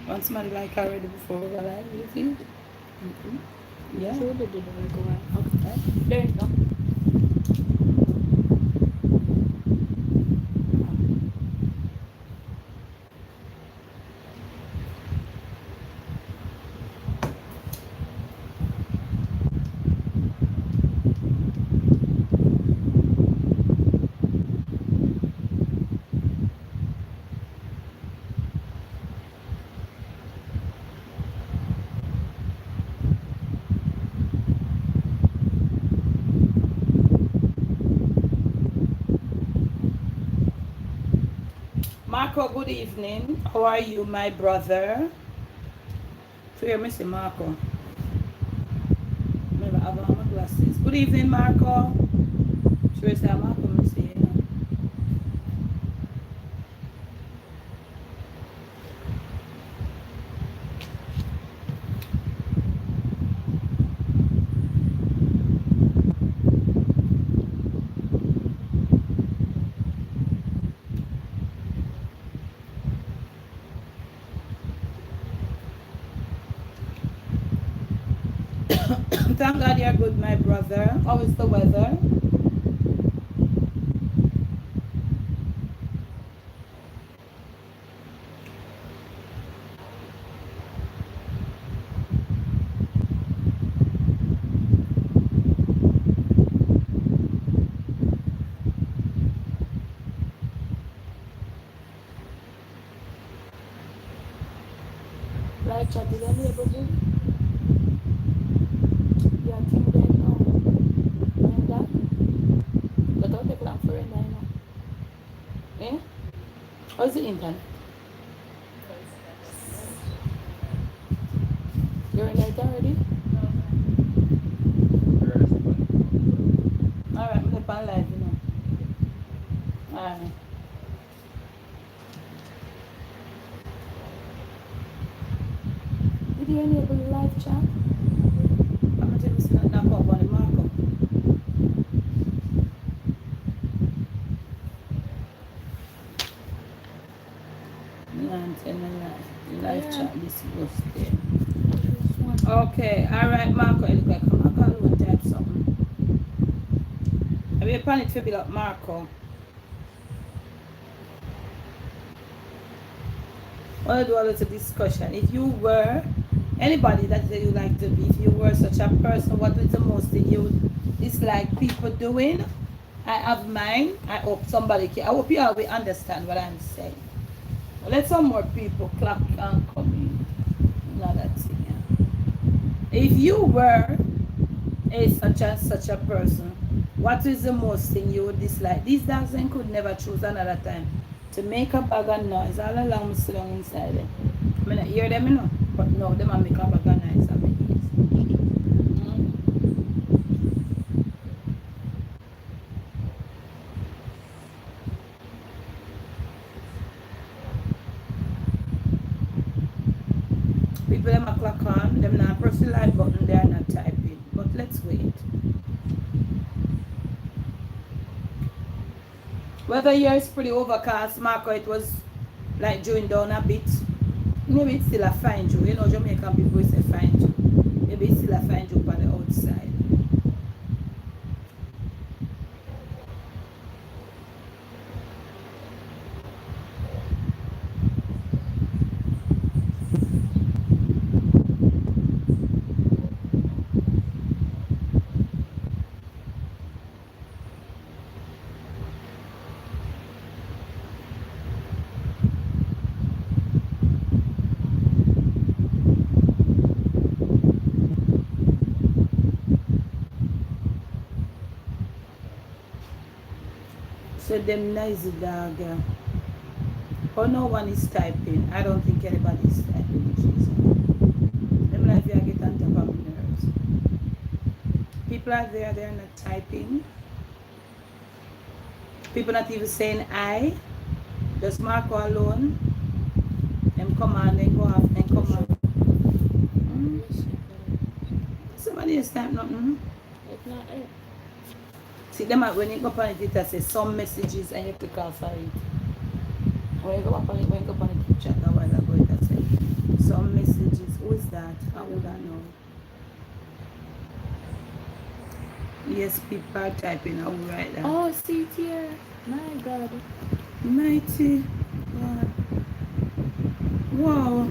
Once man like already before we go live, you think? Yeah. So they didn't go on. Okay. There you go. Marco, good evening. How are you, my brother? So you're missing Marco. Maybe I have on my glasses. Good evening, Marco. Sure, say Marco, missing you. Thank God you're good, my brother. How is the weather? Live chat is available. Yeah, I think they know. And that. But don't take long for it, I know. Eh? How's the internet? You're in it already? Alright, I'm up on live, you know. Alright. Did you enable live chat? I'm going to just knock up on the Marco. Live Yeah. chat, this was there. This one. Okay, alright, Marco. It look like Marco will type something. Are we planning to build up Marco? I want to do a little discussion. If you were anybody that you like to be, if you were such a person, what is the most thing you dislike people doing? I have mine. I hope somebody can. I hope you all will understand what I'm saying. Let some more people clap and come in. Another thing. Yeah. If you were such a person, what is the most thing you would dislike? These dogs then could never choose another time to make a bag of noise all along me sit down inside them. I mean, I hear them, you know, but no, them a make a bag of noise at me ears. People them a clock on, them not press the live button, they are not typing. But let's wait. Weather here is pretty overcast, Marco. It was like drawing down a bit. Maybe it's still a fine Joe. You know, Jamaican people say fine Joe. Maybe it's still a fine Joe on the outside. So them noisy dog. Oh, no one is typing. I don't think anybody is typing. Jesus. Them like they are getting on top of my nerves. People are there, they're not typing. People not even saying I. Just Marco alone. Them come on, then go off, then come on. Somebody is type nothing. It's not it. See them when you go on it, it says some messages and you click off for it. When you go up on it, when you go on it, chat a while ago, it says Yes, people are typing out right now. Oh, see it here. My God. Mighty God. Wow.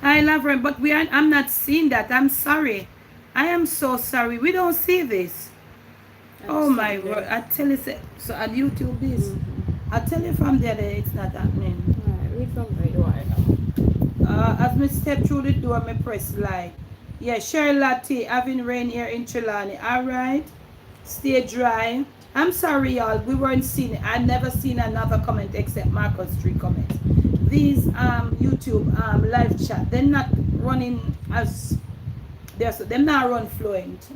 I love her, but I'm not seeing that. I'm sorry. I am so sorry. We don't see this. And Oh my something word. there. I tell you, so on YouTube this. Mm-hmm. I tell you from there that it's not happening. Alright, read from where you are now. As me step through the door, me press like. Yeah, Charlotte, having rain here in Trelawney. Alright. Stay dry. I'm sorry, y'all. We weren't seeing it. I never seen another comment except Marcus 3 comments. These YouTube live chat, they're not running as they're not run fluent.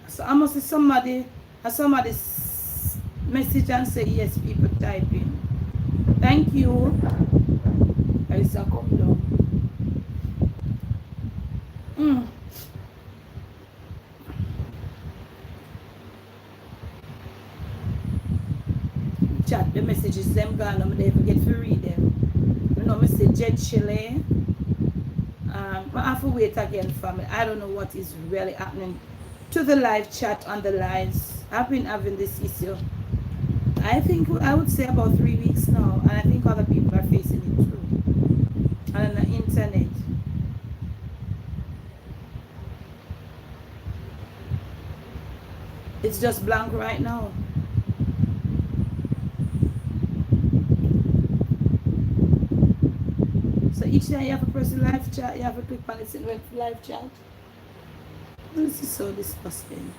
So I must see somebody message and say yes, people typing. Thank you. I say come down. Mm. Chat the messages them gone. I'm never get to read them. You know, me say Jet Chile. I have to wait again, family. I don't know what is really happening to the live chat on the lives. I've been having this issue. I think I would say about 3 weeks now, and I think other people are facing it too. And on the internet, it's just blank right now. So each time you have to press the live chat, you have to click on it and live chat. This is so disgusting.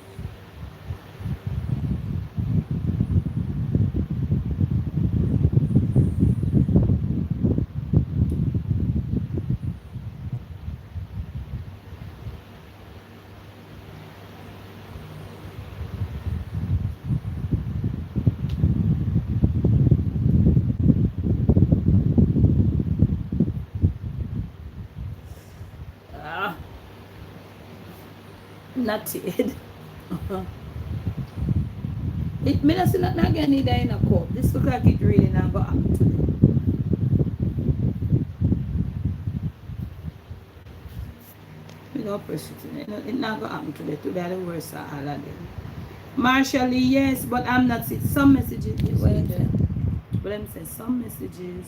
Ah, not it. It may not say nothing again either in a cup. This look like it really not going to happen today. We don't press it. It not going to happen today. Today the worst of all of them. Marshall, yes, but I'm not seeing some messages. What I'm saying. But I'm saying some messages.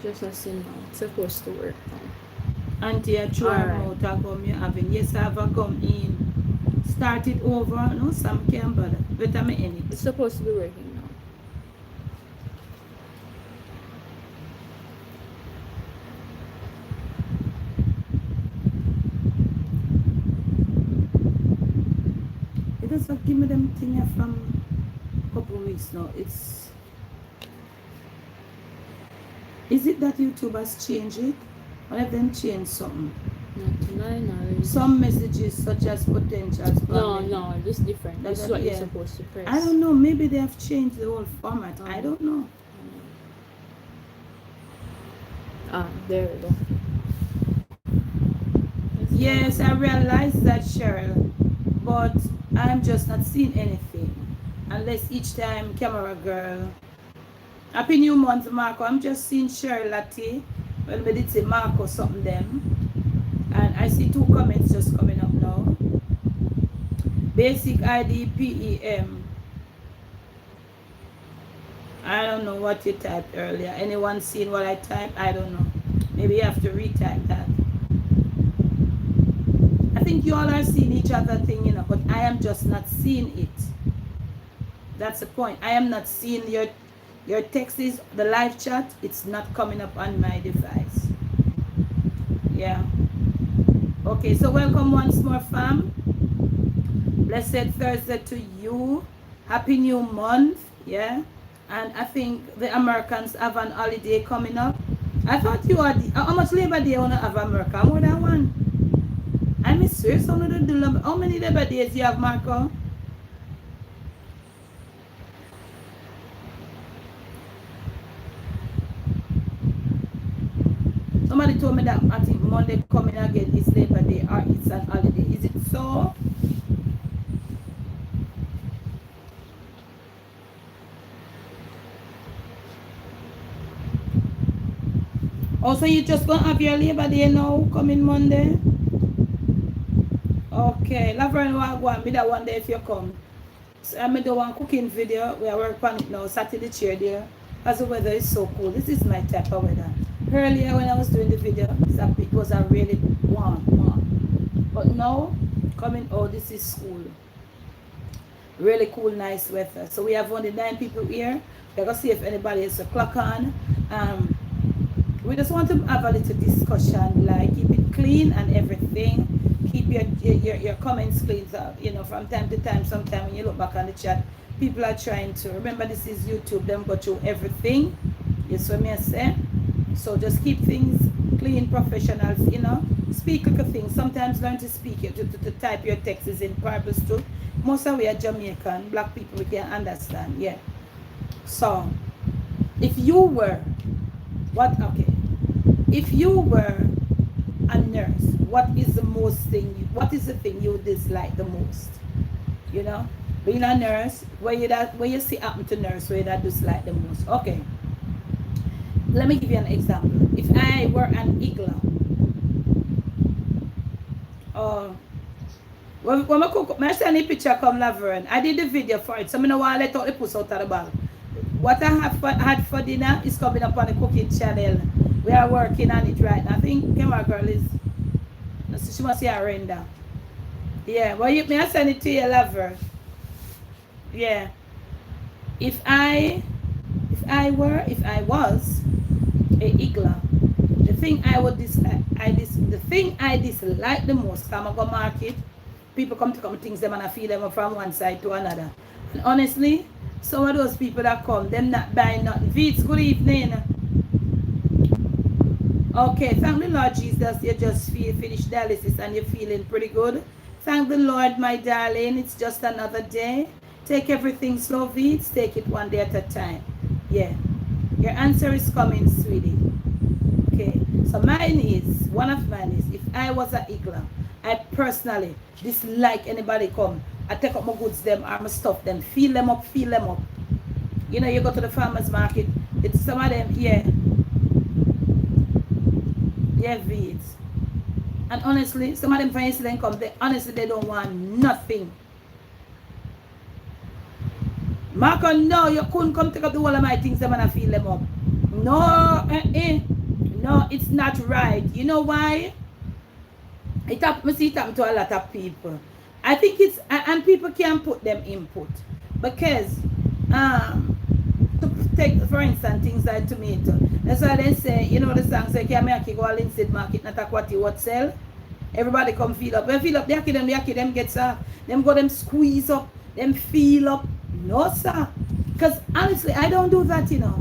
Just a sin now. It's supposed to work now. Auntie, I throw her Alright. out a gum you having. Yes, I have a gum in. Start it over. No, some can't bother. Better me in It's it. supposed to be working now. It doesn't give me them thing from a couple of weeks now. Is it that YouTube has changed it? Or have them changed something? Not to my knowledge. Some messages such as potential spam. No, this is different. This is what you're supposed to press. I don't know. Maybe they have changed the whole format. I don't know. There we go. Yes, I realize that, Cheryl, but I'm just not seeing anything. Unless each time, camera girl. Happy New Month, Marco. I'm just seeing Cheryl Latte. Well, we did say Marco something them. And I see 2 comments just coming up now. Basic ID PEM. I don't know what you typed earlier. Anyone seen what I typed? I don't know. Maybe you have to retype that. I think you all are seeing each other thing, but I am just not seeing it. That's the point. I am not seeing your text is the live chat. It's not coming up on my device. Yeah. Okay, so welcome once more, fam. Blessed Thursday to you. Happy New Month. Yeah. And I think the Americans have an holiday coming up. I thought you had how much Labor Day you wanna have America? More than one. I'm serious. How many Labor Days you have, Marco? Somebody told me that I think Monday coming again is Labor Day or it's an holiday. Is it so? Also, you just gonna have your Labor Day now, coming Monday? Okay, Laverne will go and be that one day if you come. So I'm do one cooking video. We are working on it now. Sat in the chair there. As the weather is so cool. This is my type of weather. Earlier when I was doing the video, it was a really warm. But now, coming out, this is cool. Really cool, nice weather. So we have only 9 people here. We're going to see if anybody has a clock on. We just want to have a little discussion, like keep it clean and everything. Keep your comments clean. So, you know, from time to time, sometime when you look back on the chat, people are trying to remember this is YouTube. Them go through everything. You see what I say? So just keep things clean, professionals. You know, speak like a thing. Sometimes learn to speak it to type your texts in purpose too. Most of we are Jamaican, black people. We can understand. Yeah. So, if you were if you were a nurse, what is the thing you dislike the most? You know, being a nurse, where you see happen to nurse, where that dislike the most. Okay, let me give you an example. If I were an igla, when I cook, I send a picture come Laverne. I did the video for it, so I don't want to let out the puss out of the bag. What I have had for dinner is coming up on the cooking channel. We are working on it right now. I think camera girl is, she must see a render. Yeah, well, may I send it to you, Lover? Yeah. If I was a igla, the thing I dislike the most, I'm gonna mark it. People come things them and I feel them from one side to another. And honestly, some of those people that come, them not buying nothing. Veets, good evening. Okay, thank the Lord Jesus, you just finished dialysis and you're feeling pretty good. Thank the Lord, my darling, it's just another day. Take everything slow, Veets, take it one day at a time. Yeah, your answer is coming, sweetie. Okay, so one of mine is, if I was an igla, I personally dislike anybody come. I take up my goods, them, or my stuff, them, fill them up. You know, you go to the farmer's market, it's some of them, yeah, Veets. And honestly, some of them for instance come, they don't want nothing. Marco, no, you couldn't come take up the whole of my things, them, and I fill them up. No, no, it's not right. You know why? It happens to a lot of people. I think it's, and people can put them input. Because, to take, for instance, things like tomato. That's why they say, you know the song say, can make go all inside market, not a what you what sell. Everybody come fill up. When fill up, they them get soft. Them go them squeeze up, them fill up. No, sir. Because honestly, I don't do that, you know.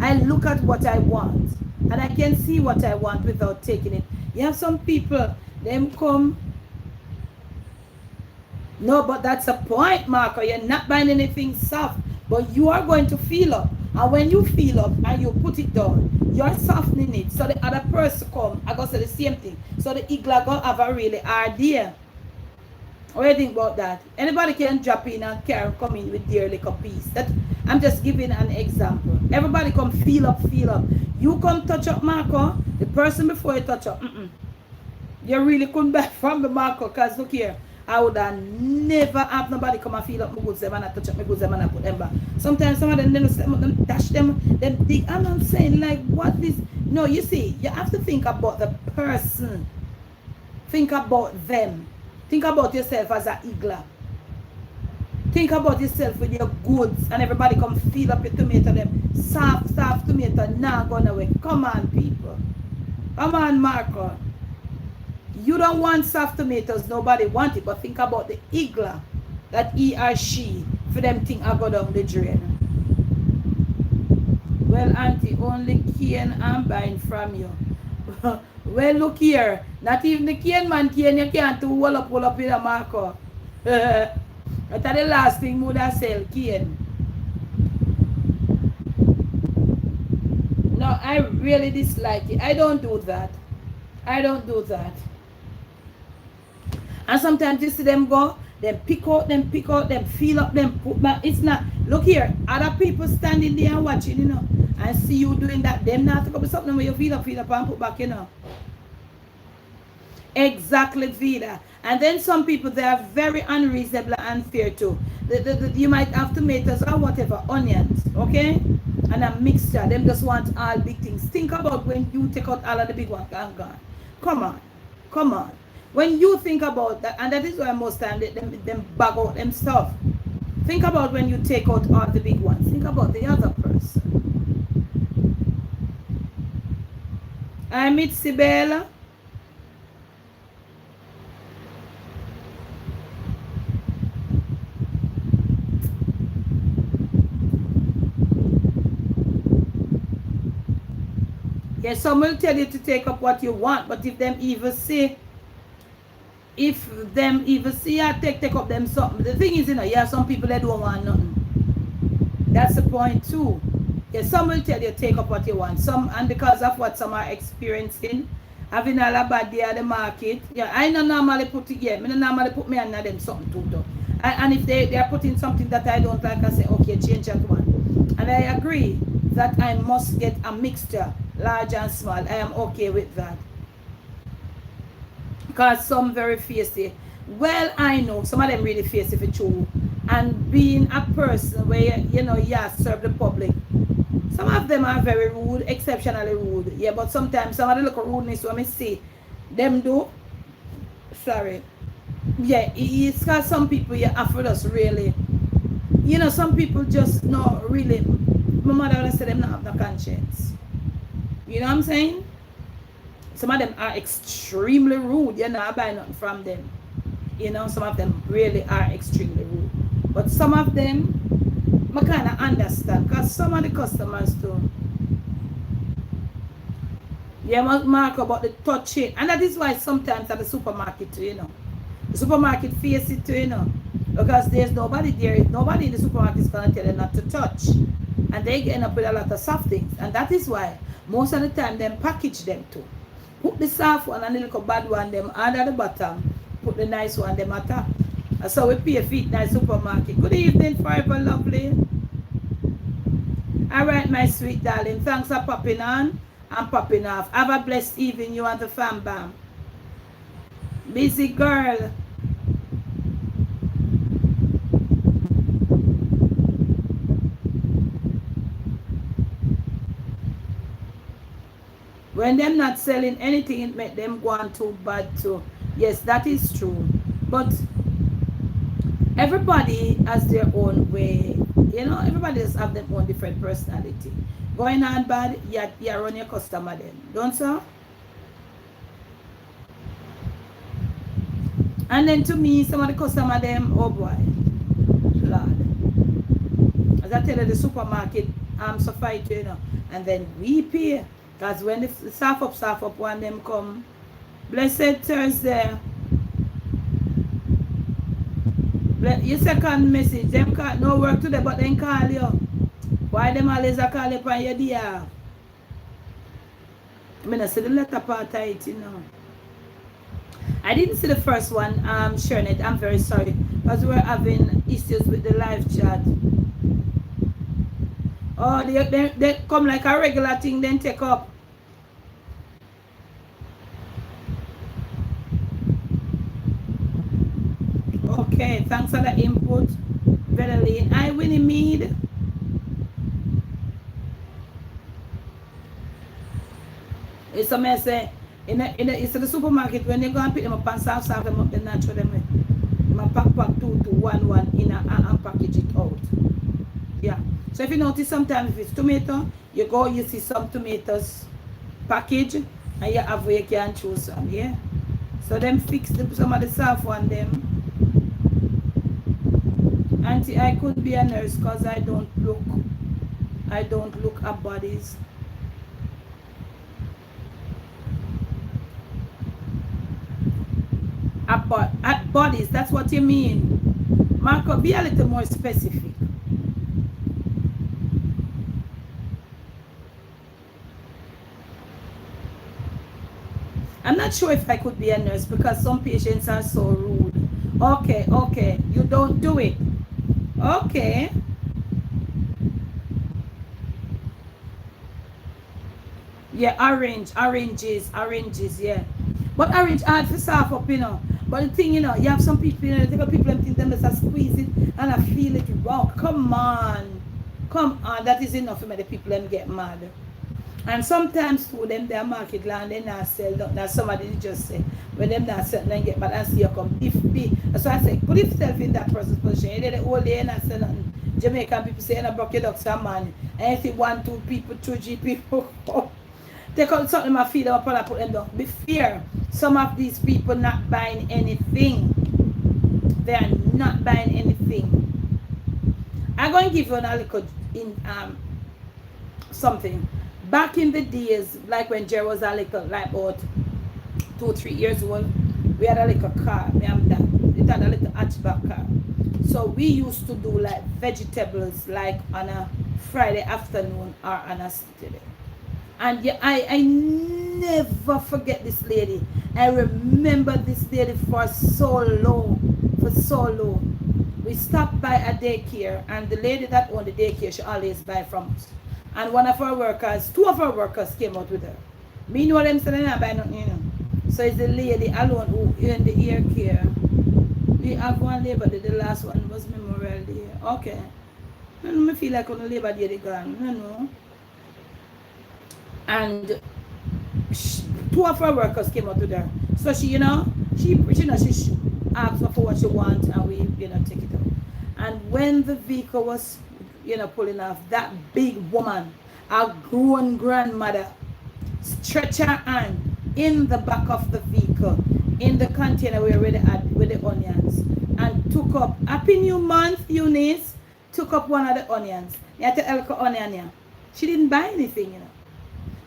I look at what I want. And I can see what I want without taking it. You have some people, them come. No, but that's a point, Marco. You're not buying anything soft. But you are going to feel up. And when you feel up and you put it down, you're softening it. So the other person come, I go say the same thing. So the igla go have a really hard day. What do you think about that? Anybody can drop in and come in with their little piece. That I'm just giving an example. Everybody come feel up. You come touch up Marco, the person before you touch up. You really couldn't buy from the Marco, because look here. I would have never have nobody come and feel up my goods them and I touch up my goods them and I put them back. Sometimes some of them dash them dig. And I'm saying, like, what this? No, you see, you have to think about the person. Think about them. Think about yourself as an igla. Think about yourself with your goods and everybody come feel up your tomato them. Soft tomato now gone away. Come on, people. Come on, Marco. You don't want soft tomatoes, nobody want it, but think about the igla that he or she for them think I go down the drain. Well, auntie, only cane I'm buying from you. Well, look here, not even the cane man cane you can't do wall up in a Marco. That's the last thing would I sell, cane. No, I really dislike it. I don't do that. And sometimes you see them go, them pick out, them fill up, them put back. It's not, look here, other people standing there and watching, you know. and see you doing that, them not to go with something where you feel up and put back, you know. Exactly, Vida. And then some people, they are very unreasonable and unfair too. You might have tomatoes or whatever, onions, okay? And a mixture. Them just want all big things. Think about when you take out all of the big ones and gone. Come on. Come on. When you think about that, and that is why most time them bag out them stuff. Think about when you take out all the big ones. Think about the other person. I meet Sibella. Yes, some will tell you to take up what you want, but if them even say, I take up them something. The thing is, you know, yeah, some people that don't want nothing. That's the point too. Yeah, some will tell you take up what you want. Some, and because of what some are experiencing, having all a bad day at the market. Yeah, I don't normally put it, yeah, I don't normally put me under them something too though. And if they are putting something that I don't like, I say, okay, change that one. And I agree that I must get a mixture, large and small. I am okay with that. Because some very feisty. Well, I know some of them really feisty for true. And being a person where, you know, serve the public. Some of them are very rude, exceptionally rude. Yeah, but sometimes some of the little rudeness when I see them do. Sorry. Yeah, it's because some people, yeah, offer us really. You know, some people just not really. My mother would say them not have no conscience. You know what I'm saying? Some of them are extremely rude. You're not buying nothing from them. You know, some of them really are extremely rude. But some of them, I kind of understand. Because some of the customers too. Yeah, mark about the touching. And that is why sometimes at the supermarket too, you know. The supermarket face it too, you know. Because there's nobody there. Nobody in the supermarket is going to tell them not to touch. And they end up with a lot of soft things. And that is why most of the time them package them too. Put the soft one and the little bad one them under the bottom. Put the nice one them at top. So we pay feet nice supermarket. Good evening, forever lovely. Alright, my sweet darling. Thanks for popping on and popping off. Have a blessed evening, you and the fam bam. Busy girl. When them not selling anything, it make them go on too bad too. Yes, that is true. But everybody has their own way. You know, everybody just have their own different personality. Going on bad, you run your customer then. Don't so? And then to me, some of the customer them, oh boy, Lord. As I tell you, the supermarket, so fight, you know. And then we pay. Because when the staff up, when them come, blessed Thursday. Your second message, them can't no work today, but then call you. Why them always a call you on your day? I mean, I see the letter part of it, you know. I didn't see the first one, Shernet. I'm very sorry. Because we're having issues with the live chat. Oh, they come like a regular thing, then take up. Okay, thanks for the input. Beverly. I Winnie Mead. It's a mess. It's the supermarket when they go and pick them up and serve them up, they not throw them in. They pack 2 to 1 in and package it out. Yeah. So if you notice sometimes if it's tomato, you go, you see some tomatoes package and you have where you can choose some, yeah. So them fix some of the soft one them. Auntie, I could be a nurse because I don't look at bodies. At bodies, that's what you mean. Marco, be a little more specific. I'm not sure if I could be a nurse because some patients are so rude. Okay, you don't do it. Okay. Yeah, oranges, yeah. But orange hard for soft up, you know. But the thing, you know, you have some people, you know, they got people them think them just squeeze it and I feel it raw. Come on. Come on, that is enough for me. The people them get mad. And sometimes too, them their market land, they not sell nothing. Now somebody just say, when them not sell, then get mad and see you come. If be, so I say, put yourself in that person's position. You did the whole day and not sell nothing. Jamaican people say, you know, broke your ducks and man. And if you want two people, two G people, take out something I feed them up and I put them down. Be fair. Some of these people not buying anything. They are not buying anything. I'm going to give you a little in something. Back in the days, like when Jerry was a little, like about 2 3 years old, we had a little car. Me and that. It had a little hatchback car. So we used to do like vegetables like on a Friday afternoon or on a Saturday. And yeah, I never forget this lady. I remember this lady for so long. For so long. We stopped by a daycare and the lady that owned the daycare, she always buy from us. And one of our workers, two of our workers came out with her. Me know them saying I buy nothing, you know. So it's the lady alone who in the ear care. We have one labor day, the last one was Memorial Day. Okay. And I feel like on the labor day they gone, you know. And two of our workers came out with her. So she, you know, she asked her for what she wants and we, you know, take it out. And when the vehicle was, you know, pulling off, that big woman, a grown grandmother, stretch her hand in the back of the vehicle, in the container where we had with the onions, and took up, Happy New Month, Eunice, took up one of the onions. You had to elko onion here. She didn't buy anything, you know.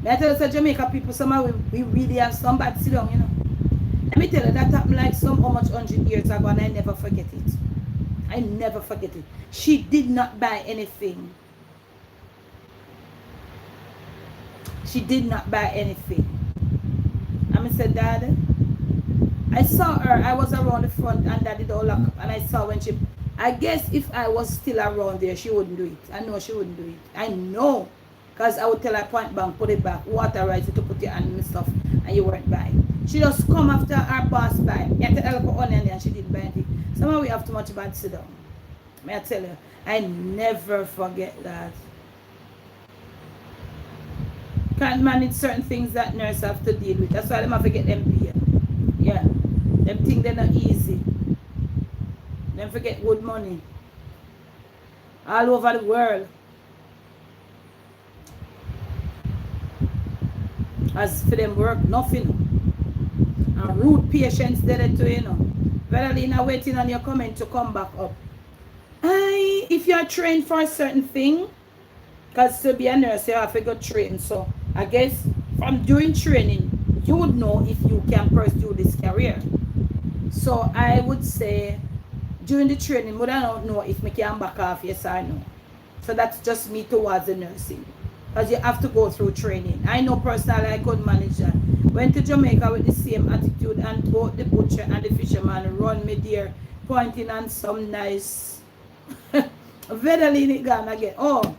I tell you, so Jamaica people, somehow we really have some bad sit down, you know. Let me tell you, that happened like some how much 100 years ago and I never forget it. I never forget it. She did not buy anything. She did not buy anything. I said, Dad, I saw her, I was around the front and Daddy did all lock up and I saw when she, I guess if I was still around there, she wouldn't do it. I know she wouldn't do it. I know. Because I would tell her point blank, put it back, waterize it to put your hand in the stuff and you weren't buying. She just come after her pass by. You have to help her onion and she didn't buy anything. Somehow we have too much bad sit down. May I tell you, I never forget that. Can't manage certain things that nurse have to deal with. That's why them have to get them paid. Yeah. Them think they're not easy. Them forget good money. All over the world. As for them work, nothing. And rude patients there too, you know. Veralina waiting on your comment to come back up. If you are trained for a certain thing, because to be a nurse, you have to go train. So I guess from doing training, you would know if you can pursue this career. So I would say during the training, but I don't know if I can back off, yes or no. So that's just me towards the nursing. Because you have to go through training. I know personally I could manage that. Went to Jamaica with the same attitude and both the butcher and the fisherman run me there, pointing on some nice Vedalini gun again. Oh,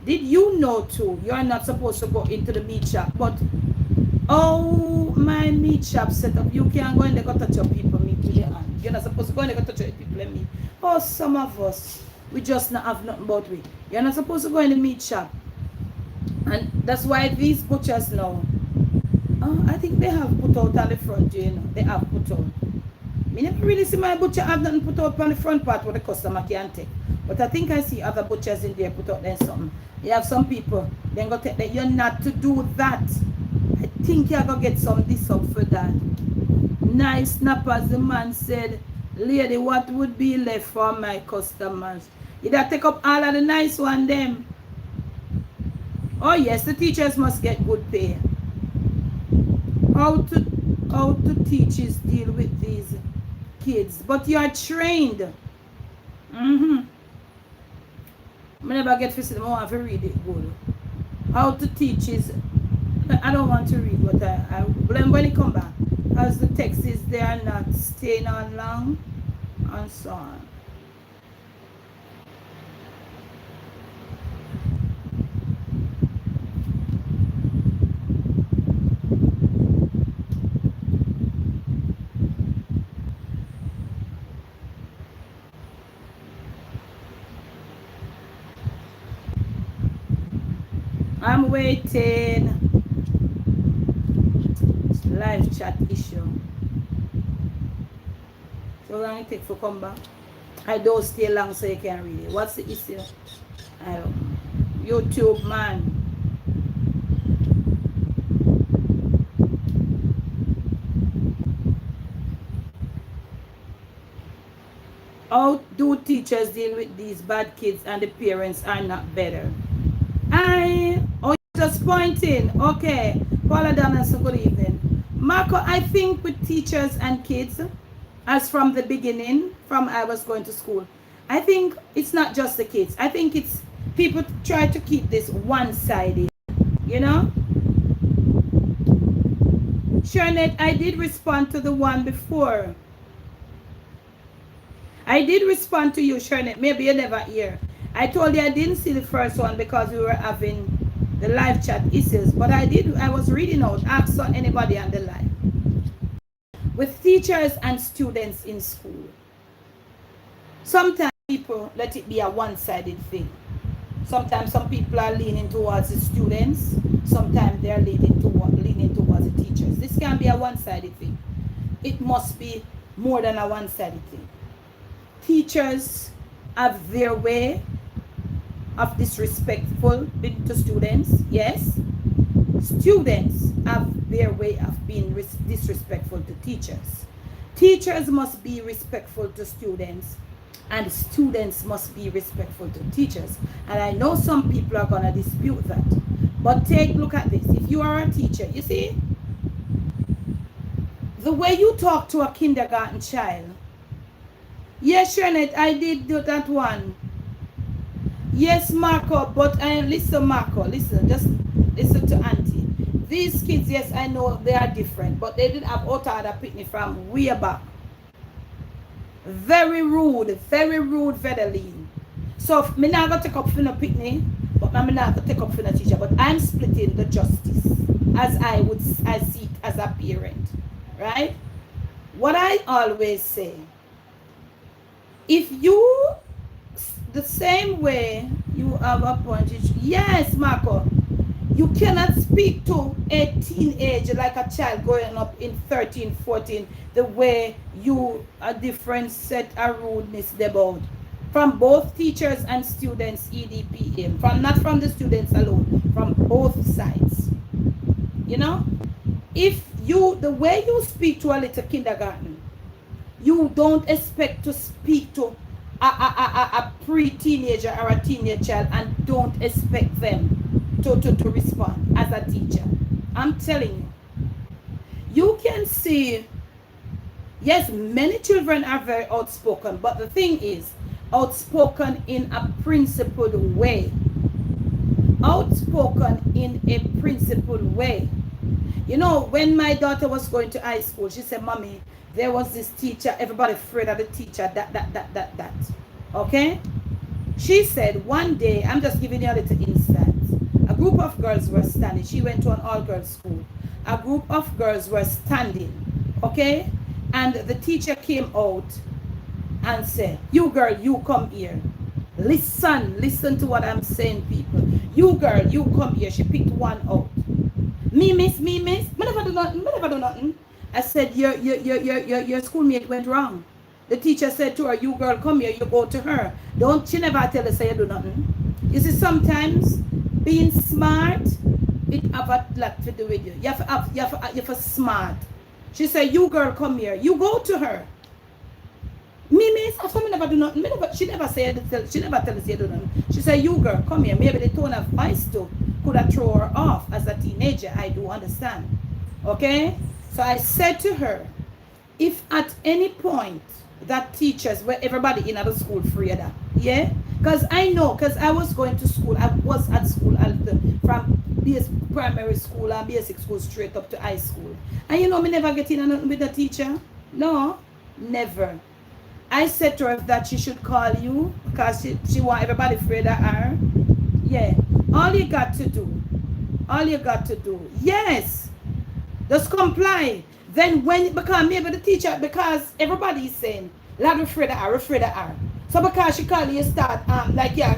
did you know too? You're not supposed to go into the meat shop, but oh, my meat shop set up. You can't go in there go touch your people meat with your hand. You're not supposed to go in there go touch your people meat. Oh, some of us we just not have nothing about we. You're not supposed to go in the meat shop. And that's why these butchers now, I think they have put out on the front, you know. They have put out. I never really see my butcher have nothing put out on the front part where the customer can take. But I think I see other butchers in there put out there something. You have some people, then go take that. You're not to do that. I think you're going to get some this up for that. Nice snappers, the man said, lady, what would be left for my customers? You got to take up all of the nice one, them. Oh yes, the teachers must get good pay. How to teachers deal with these kids? But you are trained. I never get to see them. I want to read it good. How to teach is, I don't want to read, but I blame when it come back. As the text is, they are not staying on long, and so on. I'm waiting. Live chat issue. So long it take for come back. I don't stay long so you can read it. What's the issue? I don't. YouTube man. How do teachers deal with these bad kids and the parents are not better? Oh, you're just pointing. Okay. Paula Dana, so good evening. Marco, I think with teachers and kids, as from the beginning, from I was going to school, I think it's not just the kids. I think it's people try to keep this one-sided, you know? Shernet, I did respond to the one before. I did respond to you, Shernet. Maybe you never hear. I told you I didn't see the first one because we were having the live chat issues. But I was reading out. Ask anybody on the live. With teachers and students in school, sometimes people let it be a one-sided thing. Sometimes some people are leaning towards the students. Sometimes they're leaning towards the teachers. This can be a one-sided thing. It must be more than a one-sided thing. Teachers have their way of disrespectful to students. Yes. Students have their way of being disrespectful to teachers. Teachers must be respectful to students, and students must be respectful to teachers. And I know some people are going to dispute that. But look at this. If you are a teacher, you see, the way you talk to a kindergarten child. Yes, Shernet, I did do that one. Yes, Marco, but listen, Marco, listen, just listen to Auntie. These kids, yes, I know they are different, but they did have Otada picnic from way back. Very rude, Vedeline. So, me not going to take up for no picnic, but I'm not going to take up for no teacher, but I'm splitting the justice as I see it as a parent, right? What I always say, if you, the same way you have appointed, yes, Marco, you cannot speak to a teenager like a child growing up in 13, 14, the way you, a different set of rudeness about. From both teachers and students, EDPM, not from the students alone, from both sides. You know? If you, the way you speak to a little kindergarten, you don't expect to speak to a pre-teenager or a teenage child and don't expect them to respond as a teacher. I'm telling you. You can see, yes, many children are very outspoken, but the thing is, outspoken in a principled way. Outspoken in a principled way. You know, when my daughter was going to high school, she said, Mommy, there was this teacher, everybody afraid of the teacher, that. Okay? She said, one day, I'm just giving you a little insight. A group of girls were standing. She went to an all-girls school. A group of girls were standing. Okay? And the teacher came out and said, you girl, you come here. Listen to what I'm saying, people. You girl, you come here. She picked one out. Me miss. Me never do nothing. I said, your schoolmate went wrong. The teacher said to her, you girl, come here, you go to her. She never tell her, say you do nothing. You see, sometimes being smart, it have a lot to do with you. You have to smart. She said, you girl, come here. You go to her. Me never do nothing. She never tell us you do nothing. She said, you girl, come here. Maybe the tone of voice too could have thrown her off as a teenager. I do understand. Okay? So I said to her, if at any point that teachers, where everybody in the school free of that, yeah? Because I know, because I was going to school, I was at school from primary school and basic school straight up to high school. And you know, me never get in nothing with the teacher. No, never. I said to her that she should call you because she want everybody afraid of her. Yeah. All you got to do, yes, just comply. Then when it becomes maybe the teacher, because everybody is saying, lad afraid of her. So because she call you start, like yeah,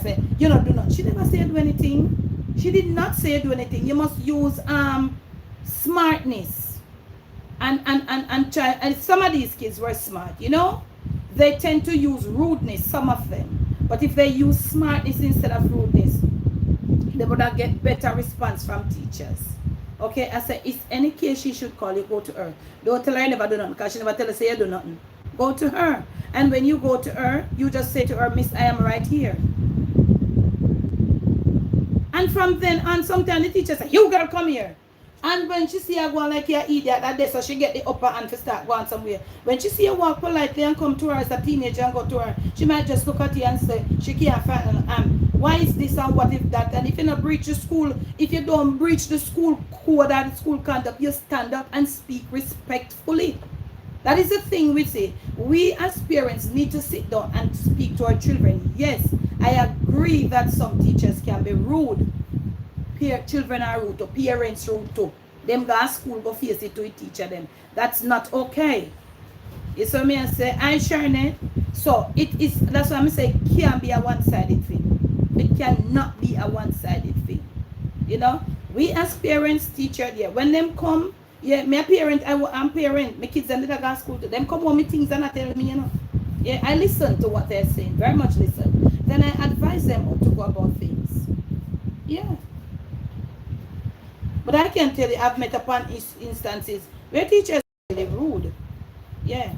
say, you don't do nothing. She never said anything. She did not say do anything. You must use smartness and try. And some of these kids were smart, you know. They tend to use rudeness, some of them. But if they use smartness instead of rudeness, they would have get better response from teachers. Okay, I said, if any case she should call, you go to her. Don't tell her you never do nothing, because she never tell her say you do nothing. Go to her. And when you go to her, you just say to her, Miss, I am right here. And from then on, sometimes the teacher say, you girl, come here. And when she see her going like you're idiot that day, so she get the upper hand to start going somewhere. When she see you walk politely and come to her as a teenager and go to her, she might just look at you and say, she can't find why is this and what if that? And if you don't breach the school, if you don't breach the school code or the school conduct, you stand up and speak respectfully. That is the thing we say. We as parents need to sit down and speak to our children. Yes, I agree that some teachers can be rude. Children are rude to parents, rude to them. Go to school, go face it to a teacher them. That's not okay. You see me and say, I Shirley. So it is, that's why I say it can't be a one-sided thing. It cannot be a one-sided thing. You know, we as parents, teacher, yeah, when them come, yeah, my parent, I'm parent, my kids and they go to school to them come home with things and I tell me, you know. Yeah, I listen to what they're saying, very much listen. Then I advise them how to go about things. Yeah. But I can tell you, I've met upon instances where teachers are really rude. Yeah.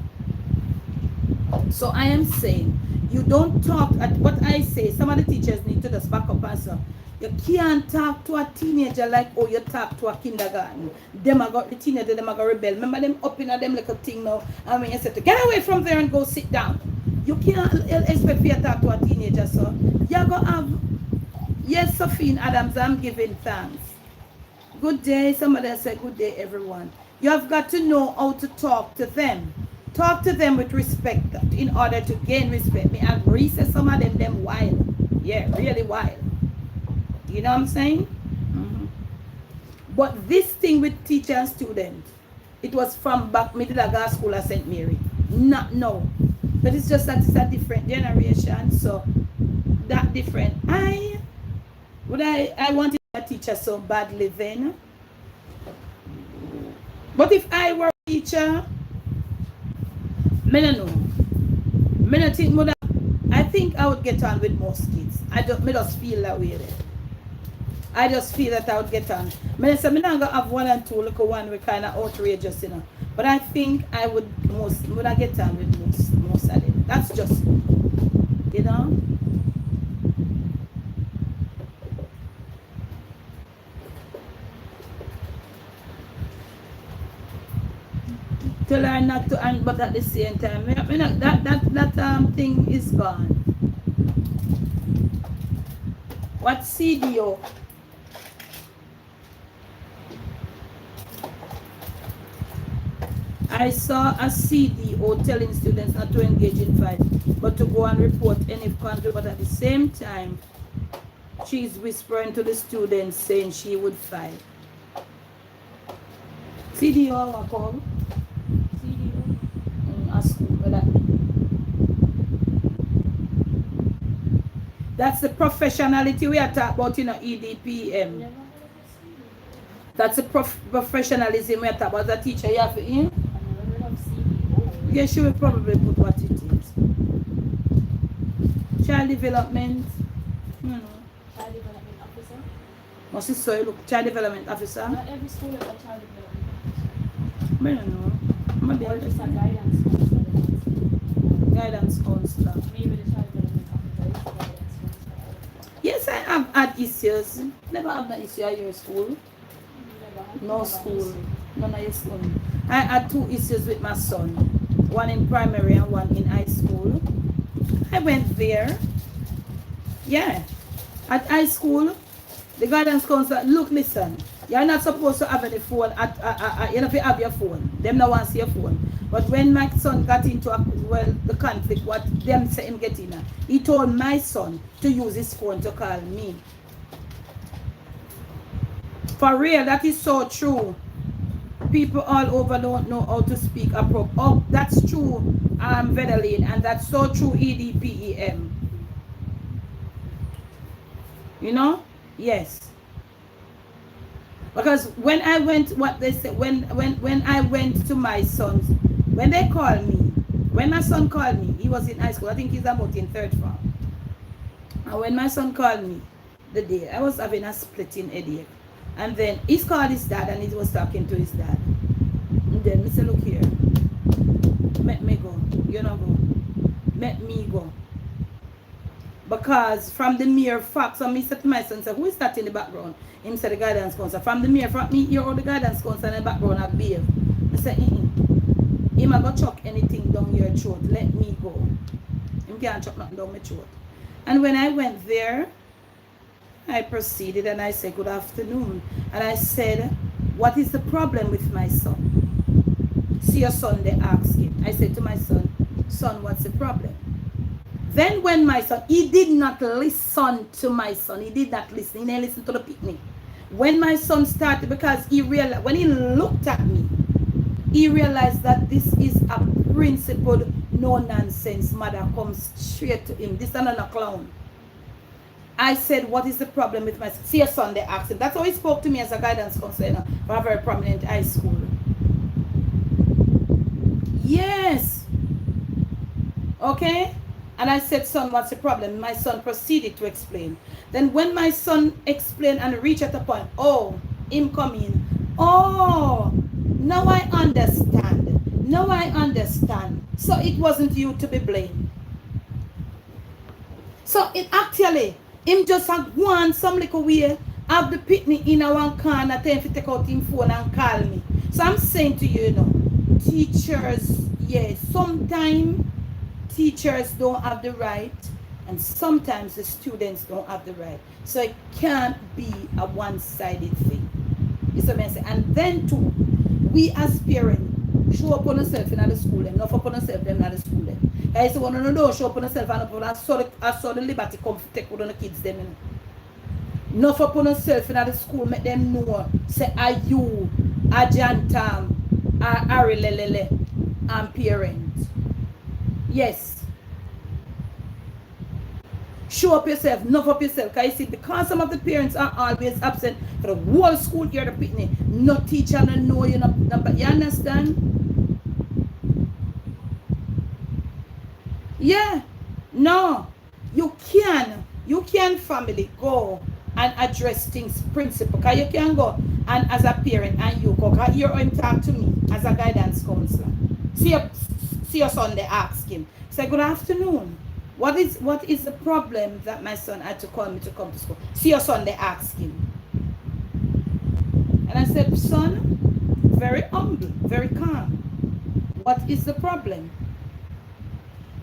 So I am saying, you don't talk at what I say. Some of the teachers need to just back up and say, you can't talk to a teenager like how you talk to a kindergarten. Them are got the teenager, them are got rebel. Remember them up in them little thing now. And when you say to get away from there and go sit down. You can't expect you to talk to a teenager, so you're going to have, yes, Sophie Adams, I'm giving thanks. Good day. Somebody said good day, everyone. You have got to know how to talk to them. Talk to them with respect in order to gain respect. Me agree, say some of them wild. Yeah, really wild. You know what I'm saying? Mm-hmm. But this thing with teacher and student, it was from back middle of school at St. Mary. Not no. But it's just that it's a different generation. So that different. I wanted a teacher so badly then. But if I were a teacher, I don't know. I think I would get on with most kids. I just feel that way there. I just feel that I would get on. I say I'm not gonna have one and two, look at one we kind of outrageous, you know. But I think I would I get on with most of them. That's just, you know. To learn not to, and but at the same time, that thing is gone. What CDO? I saw a CDO telling students not to engage in fight, but to go and report any conflict. But at the same time, she's whispering to the students saying she would fight. CDO, what call? That's the professionality we are talking about in EDPM. That's the professionalism we are talking about. The teacher you have in? Yeah, she will probably put what it is. Child development. Child development officer. What's this? So you look, child development officer? Not every school has a child development officer. I don't know. Maybe or just a guidance counselor. Guidance counselor. Maybe the child development officer is the guidance counselor. Yes, I have had issues. Never have an issue at your school. No school. None of your school. I had 2 issues with my son. One in primary and one in high school. I went there. Yeah. At high school, the guidance counselor, look, listen. You're not supposed to have any phone. You know, if you have your phone, them no want to see your phone. But when my son got into the conflict, what them say him get in, he told my son to use his phone to call me. For real, that is so true. People all over don't know how to speak appropriate. Oh, that's true, Vedaline, and that's so true, EDPEM. You know? Yes. Because when I went, what they said, when I went to my sons, when they called me, when my son called me, he was in high school. I think he's about in third form. And when my son called me the day, I was having a splitting headache. And then he's called his dad and he was talking to his dad. And then he said, look here, let me go. You know go. Let me go. Because from the mere fact, so me said to my son, who is that in the background? Him said the guidance counselor. From the mere fact, me hear all the guidance counselor in the background have behave. I said, him a go chuck anything down your throat. Let me go. Him can't chuck nothing down my throat. And when I went there, I proceeded and I said, good afternoon. And I said, what is the problem with my son? See your son, they asked him. I said to my son, what's the problem? Then when my son, he did not listen to my son. He did not listen. He didn't listen to the picnic. When my son started, because he realized, when he looked at me, he realized that this is a principled, no-nonsense mother comes straight to him. This is not a clown. I said, what is the problem with my son? See your son, they asked him. That's how he spoke to me as a guidance counselor for a very prominent high school. Yes. Okay? And I said, son, what's the problem? My son proceeded to explain. Then when my son explained and reached at a point, oh, him coming. Oh, now I understand. Now I understand. So it wasn't you to be blamed. So it actually, him just had one, some little way, have the picnic in a one corner, time to take out him phone and call me. So I'm saying to you, you know, teachers, yes, sometimes teachers don't have the right, and sometimes the students don't have the right. So it can't be a one-sided thing. You see what I'm saying? And then too, we as parents show up on ourselves in the school, and not up on ourselves in the school. I say, well, no, don't show up on yourself and up on I saw the liberty come to take with the kids them. You know. Enough up on yourself in the school, make them know, say, are you, a jantam, a arilelele, and parent. Yes. Show up yourself, enough up yourself. Because you see, because some of the parents are always absent for the whole school year, the picnic, no teacher, no know, you know, but you understand? Yeah, no, you can family go and address things principle. Because you can go and as a parent and you go, because you're going to talk to me as a guidance counselor. See your son, they ask him, say, good afternoon. What is the problem that my son had to call me to come to school? See your son, they ask him. And I said, son, very humble, very calm. What is the problem?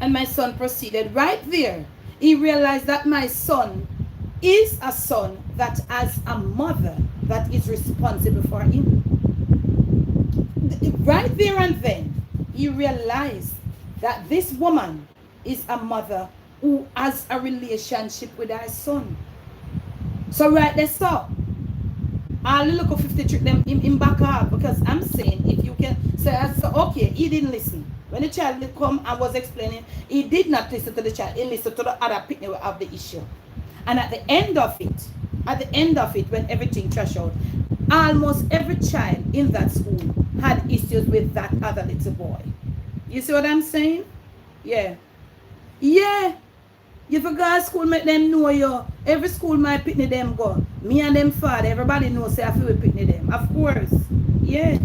And my son proceeded right there. He realized that my son is a son that has a mother that is responsible for him. Right there and then, he realized that this woman is a mother who has a relationship with her son. So right there, so I'll look at 50 trick them in back up, because I'm saying if you can say, so okay, he didn't listen. When the child come and was explaining, he did not listen to the child. He listened to the other picnic of the issue. And at the end of it, when everything trashed out, almost every child in that school had issues with that other little boy. You see what I'm saying? Yeah. Yeah. You forgot school make them know you. Every school my picnic them go. Me and them father, everybody knows say I feel picnic them. Of course. Yeah.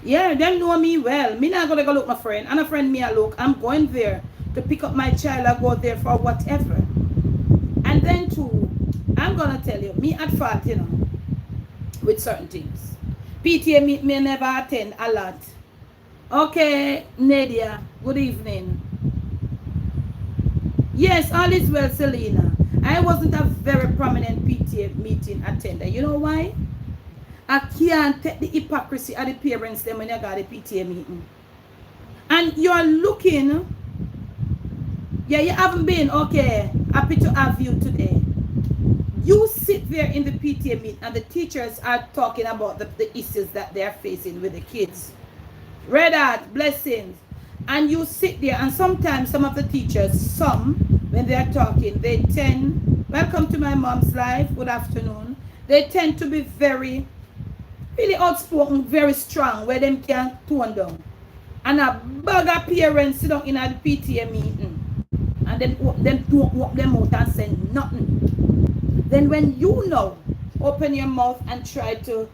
Yeah, them know me well. Me not gonna go look my friend. And a friend me a look. I'm going there to pick up my child. I go there for whatever. And then too, I'm gonna tell you, me at fault, you know, with certain things. PTA meet me never attend a lot. Okay, Nadia, good evening. Yes, all is well, Selena. I wasn't a very prominent PTA meeting attender. You know why? I can't take the hypocrisy of the parents them when you got a PTA meeting. And you're looking, yeah, you haven't been, okay, happy to have you today. You sit there in the PTA meeting and the teachers are talking about the issues that they are facing with the kids. Red Heart, blessings. And you sit there and sometimes some of the teachers, some when they are talking, they tend, welcome to my mom's life, good afternoon. They tend to be very, really outspoken, very strong, where them can tone down. And a bag of parents sit down in a PTA meeting, and then them don't walk them out and say nothing. Then when you know, open your mouth and try to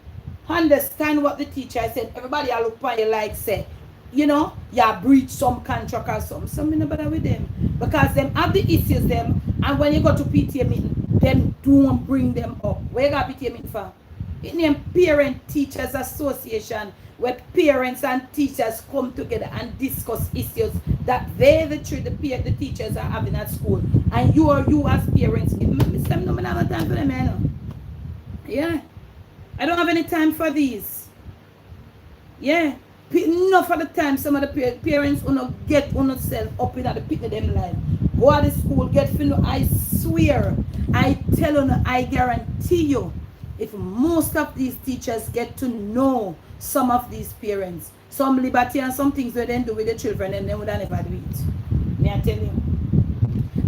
understand what the teacher said. Everybody I look upon you like say, you know, you breach some contract or something about with them. Because them have the issues them, and when you go to PTA meeting, them don't bring them up. Where you got PTA meeting for? It named Parent Teachers Association, where parents and teachers come together and discuss issues that the teachers are having at school. And you as parents, time for them, yeah. I don't have any time for these. Yeah. Enough of the time some of the parents will get on themselves up in the pit of them life. Go to school, get to know. I swear, I tell you, I guarantee you, if most of these teachers get to know some of these parents, some liberty and some things they then do with the children, and they would never do it. May I tell you?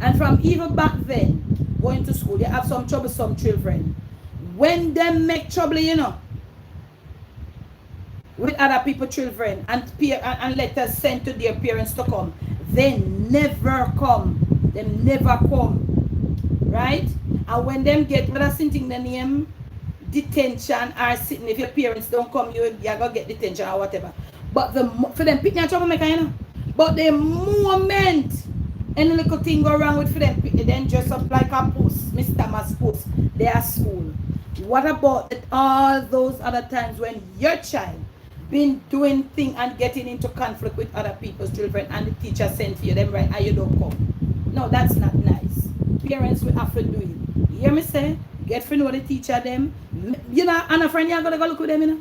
And from even back then, going to school, they have some troublesome children. When they make trouble, you know, with other people's children and letters sent to their parents to come, they never come. They never come. Right? And when them get, whether sitting the name detention or sitting, if your parents don't come, you're gonna get detention or whatever. But for them picking a troublemaker, you know. But the moment any little thing go wrong with for them, they then dress up like a post, Mr. Thomas post, they are school. What about all those other times when your child been doing thing and getting into conflict with other people's children and the teacher sent for you, them right, and you don't come? No, that's not nice. Parents will have to do it. You hear me say? Get to know the teacher them. You know, and a friend, you're going to go look with them, you know?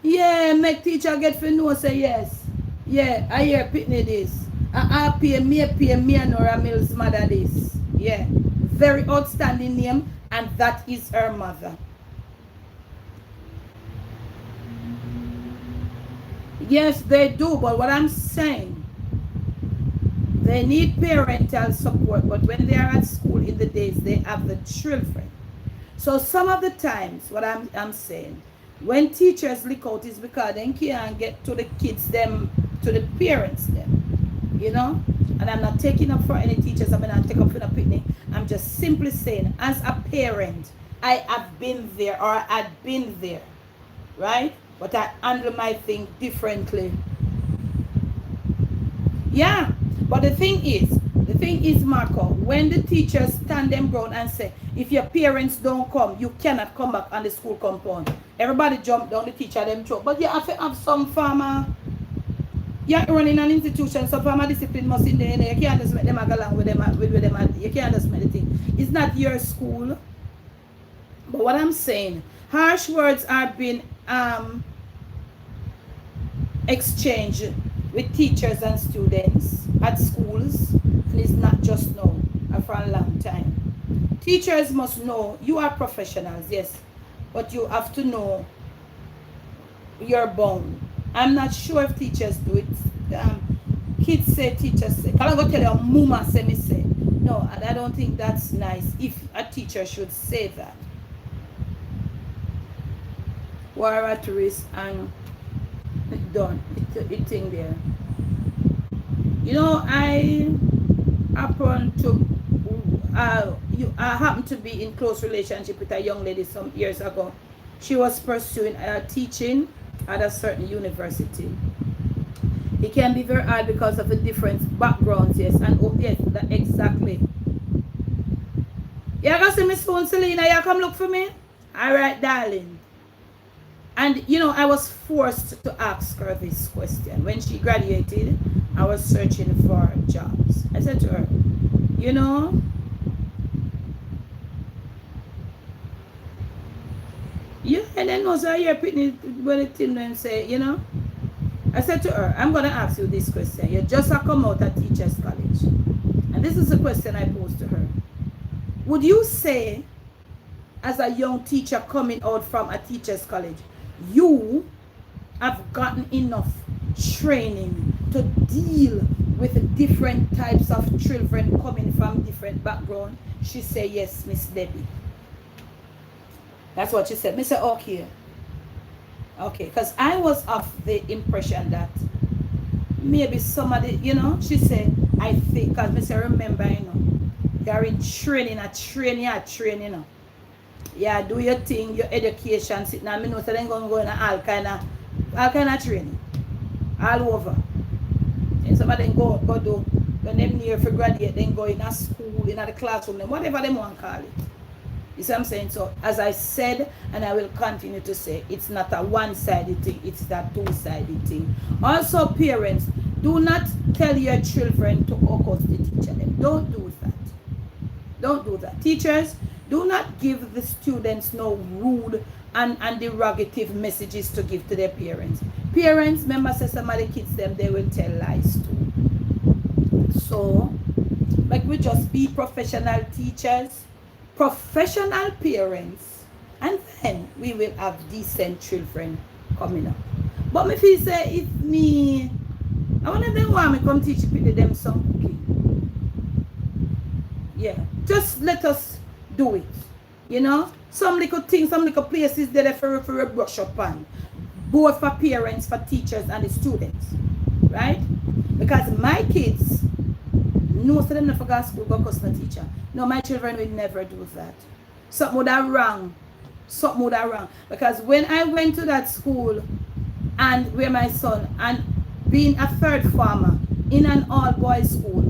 Yeah, make teacher get to know, say yes. Yeah, I hear Pitney this. I pay me and Nora Mills' mother this. Yeah, very outstanding name, and that is her mother. Yes, they do, but what I'm saying, they need parental support, but when they are at school in the days, they have the children. So some of the times, what I'm saying, when teachers leak out is because they can't get to the kids them, to the parents them, you know. And I'm not taking up for any teachers, I'm not taking up for the picnic. I'm just simply saying, as a parent, I have been there, or I had been there, right? But I handle my thing differently. Yeah, but the thing is, Marco, when the teachers stand them ground and say, if your parents don't come, you cannot come back on the school compound. Everybody jump down, the teacher them throw. But you have to have some farmer. You're running an institution, so farmer discipline must in there. You can't just make them go along with them. You can't just make the thing. It's not your school. But what I'm saying, harsh words are being exchanged with teachers and students at schools, and it's not just now, for a long time. Teachers must know you are professionals, yes, but you have to know your bound. I'm not sure if teachers do it. Kids say, teachers say. Can I go tell your mama say me say? No, and I don't think that's nice if a teacher should say that. War at risk and done. It thing there. You know, I happen to be in close relationship with a young lady some years ago. She was pursuing teaching at a certain university. It can be very hard because of the different backgrounds, yes, and yes, that exactly. You gonna see me soon, Selena? You come look for me? Alright, darling. And you know, I was forced to ask her this question. When she graduated, I was searching for jobs. I said to her, you know, yeah, and then also I hear Pitney when the children say, you know, I said to her, I'm going to ask you this question. You just have come out at Teachers College. And this is the question I posed to her. Would you say, as a young teacher coming out from a Teachers College, you have gotten enough training to deal with different types of children coming from different background? She said, yes, Miss Debbie. That's what she said. Me say, okay. Okay, because I was of the impression that maybe somebody, she said, I think, because me say, remember, you're in training, Yeah, do your thing, your education, sit now, me know, so then going to go in all kind of training, all over. And some of them go do, when them near for graduate, then go in a school, in a classroom, whatever they want to call it. You see what I'm saying? So, as I said, and I will continue to say, it's not a one-sided thing, it's a two-sided thing. Also, parents, do not tell your children to focus the teacher them. Don't do that. Don't do that. Teachers, do not give the students no rude and derogative messages to give to their parents. Parents, remember, say some of the kids them, they will tell lies too. So, like we just be professional teachers, professional parents, and then we will have decent children coming up. But me feel say if me, I want them want me come teach them some cooking. Yeah, just let us do it. Some little things, some little places that for a brush up on, both for parents, for teachers, and the students, right? Because my kids, most of them never go to school, go cuss the teacher. No, my children will never do that. Something would have wrong. Something would have wrong. Because when I went to that school, and where my son, and being a third farmer in an all-boys school,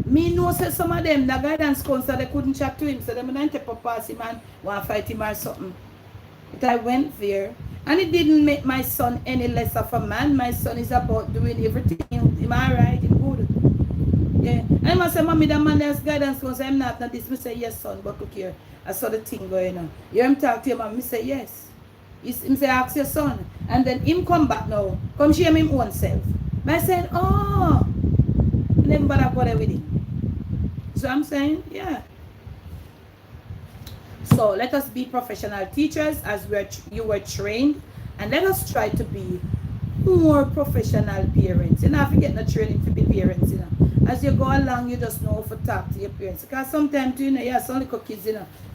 me know say some of them, the guidance counselor, they couldn't chat to him, so they didn't take up pass him and want to fight him or something. But I went there, and it didn't make my son any less of a man. My son is about doing everything. Am I right? Good. Yeah. I must say, mommy, the man has guidance counselor, I'm not this. Me say, yes, son, but look here. I saw the thing going on. You hear him talk to him, and me say, yes. Him say, ask your son. And then him come back now. Come shame him own self. I said, oh. Never bother bother with him. So I'm saying, yeah. So let us be professional teachers as you were trained, and let us try to be more professional parents. You know, forget the training to be parents, As you go along, you just know how to talk to your parents. Because sometimes, some little kids,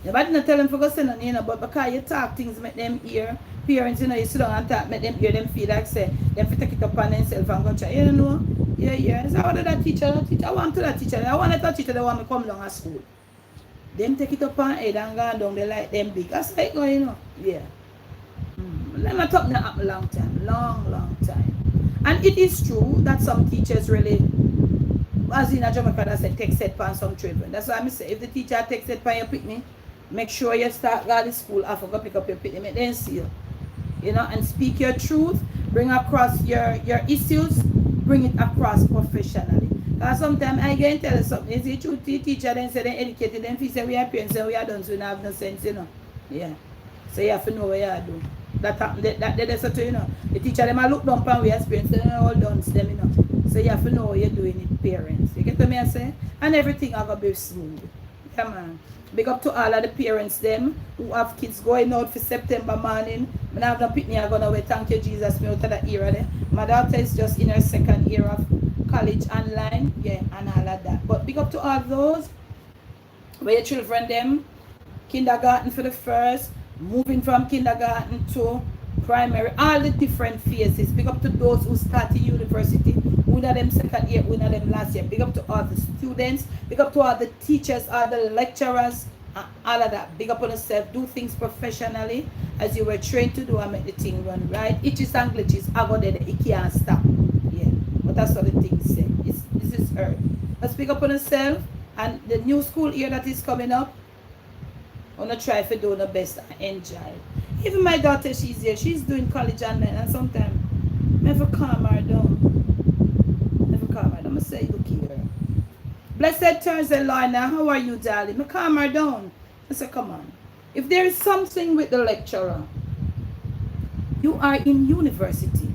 nobody not tell them for go send on, but because you talk things, make them hear. Parents, you sit down and talk, make them hear, them feel like, say, them take it up on themselves and go try, Yeah. So I want that teacher, I want to that teacher. I want that teacher that want me come down to school. Them take it up on head and go down, they like them big. That's like, yeah. Let me talk now a long time, long time. And it is true that some teachers really, as in a Jamaica that said, take set on some children. That's why I say, if the teacher takes set on your picnic, make sure you start go to school after go pick up your picnic, make them see you. And speak your truth, bring across your issues, bring it across professionally. Because sometimes I can tell you something, it's the truth, the teacher then say they educated, then if say we are parents and we are done, so we don't have no sense, Yeah. So you have to know what you are doing. That happened, that's what the teacher them I look down upon we as parents, and all done to them, So you have to know what you're doing it, parents. You get what I say? And everything are gonna be smooth. Come on. Big up to all of the parents them who have kids going out for September morning. When I have no picnic, I'm gonna wait. Thank you, Jesus, me out of that era there. My daughter is just in her second year of college online, and all of that. But big up to all those where your children them kindergarten for the first, moving from kindergarten to primary, all the different phases. Big up to those who started university, one of them second year, one of them last year. Big up to all the students, big up to all the teachers, all the lecturers, all of that. Big up on yourself, do things professionally as you were trained to do and make the thing run right. Itches and glitches, I go there, it can't stop. Yeah, but that's what the thing say. This is earth. Let's pick up on yourself, and the new school year that is coming up, I'm gonna try to do the best and enjoy. Even my daughter, she's here. She's doing college online, and sometimes I never calm her down. Never calm her down. I'm gonna say, look here. Blessed Thursday, Lorna. How are you, darling? I calm her down. I say, come on. If there is something with the lecturer, you are in university.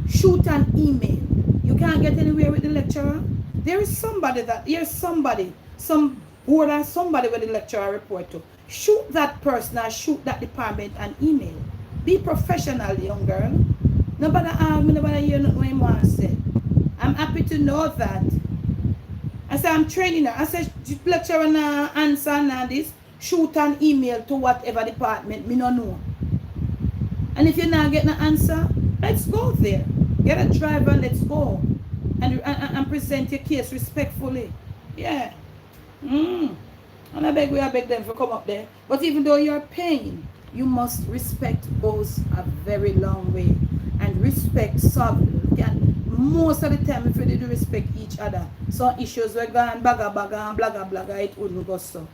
Shoot an email. You can't get anywhere with the lecturer. There is somebody some board or somebody with the lecturer report to. Shoot that person or shoot that department an email. Be professional, young girl. Nobody ask me, nobody hear nothing what I want to say. I'm happy to know that. I said, I'm training her. I said, lecturer na answer and this, shoot an email to whatever department, me no know. And if you're not getting an answer, let's go there. Get a driver, let's go. And present your case respectfully. Yeah. And I beg them to come up there. But even though you're paying, you must respect goes a very long way. And respect most of the time if we do respect each other, some issues were gone baga and blaga, it wouldn't go so.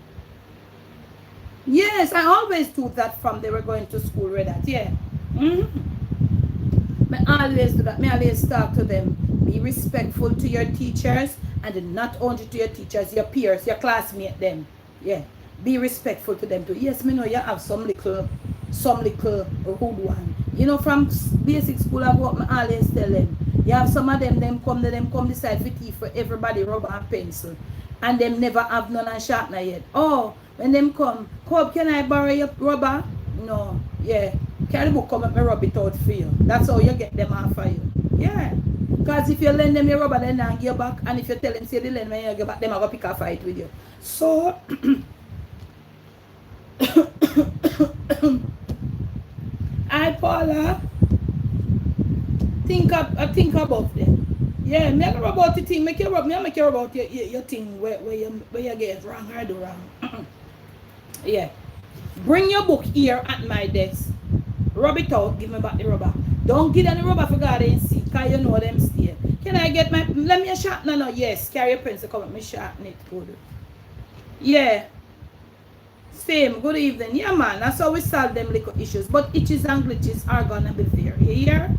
Yes, I always do that from they were going to school with that. Yeah. I always do that. I always talk to them. Be respectful to your teachers, and not only to your teachers, your peers, your classmates, them. Yeah. Be respectful to them too. Yes, me know you have some little rude one. You know, from basic school I go up, I always tell them. You have some of them come decide for teeth for everybody rubber and pencil. And them never have none and sharpener yet. Oh, when them come, can I borrow your rubber? No. Yeah. Carry the book, come and me rub it out for you. That's how you get them off for you. Yeah. Because if you lend them your rubber, then they give you back. And if you tell them, say they lend me, you give back, them are going to pick a fight with you. So, I, Paula, think about them. Yeah, me rub about the thing, make you rub about your thing where you get wrong or do wrong. Yeah. Bring your book here at my desk. Rub it out, give me back the rubber. Don't give them the rubber for God and see, because you know them stay. Can I get let me sharpen? No, yes, carry your pencil, come at me sharpen it, good. Yeah. Same, good evening. Yeah, man, that's how we solve them little issues. But itches and glitches are gonna be there. You hear?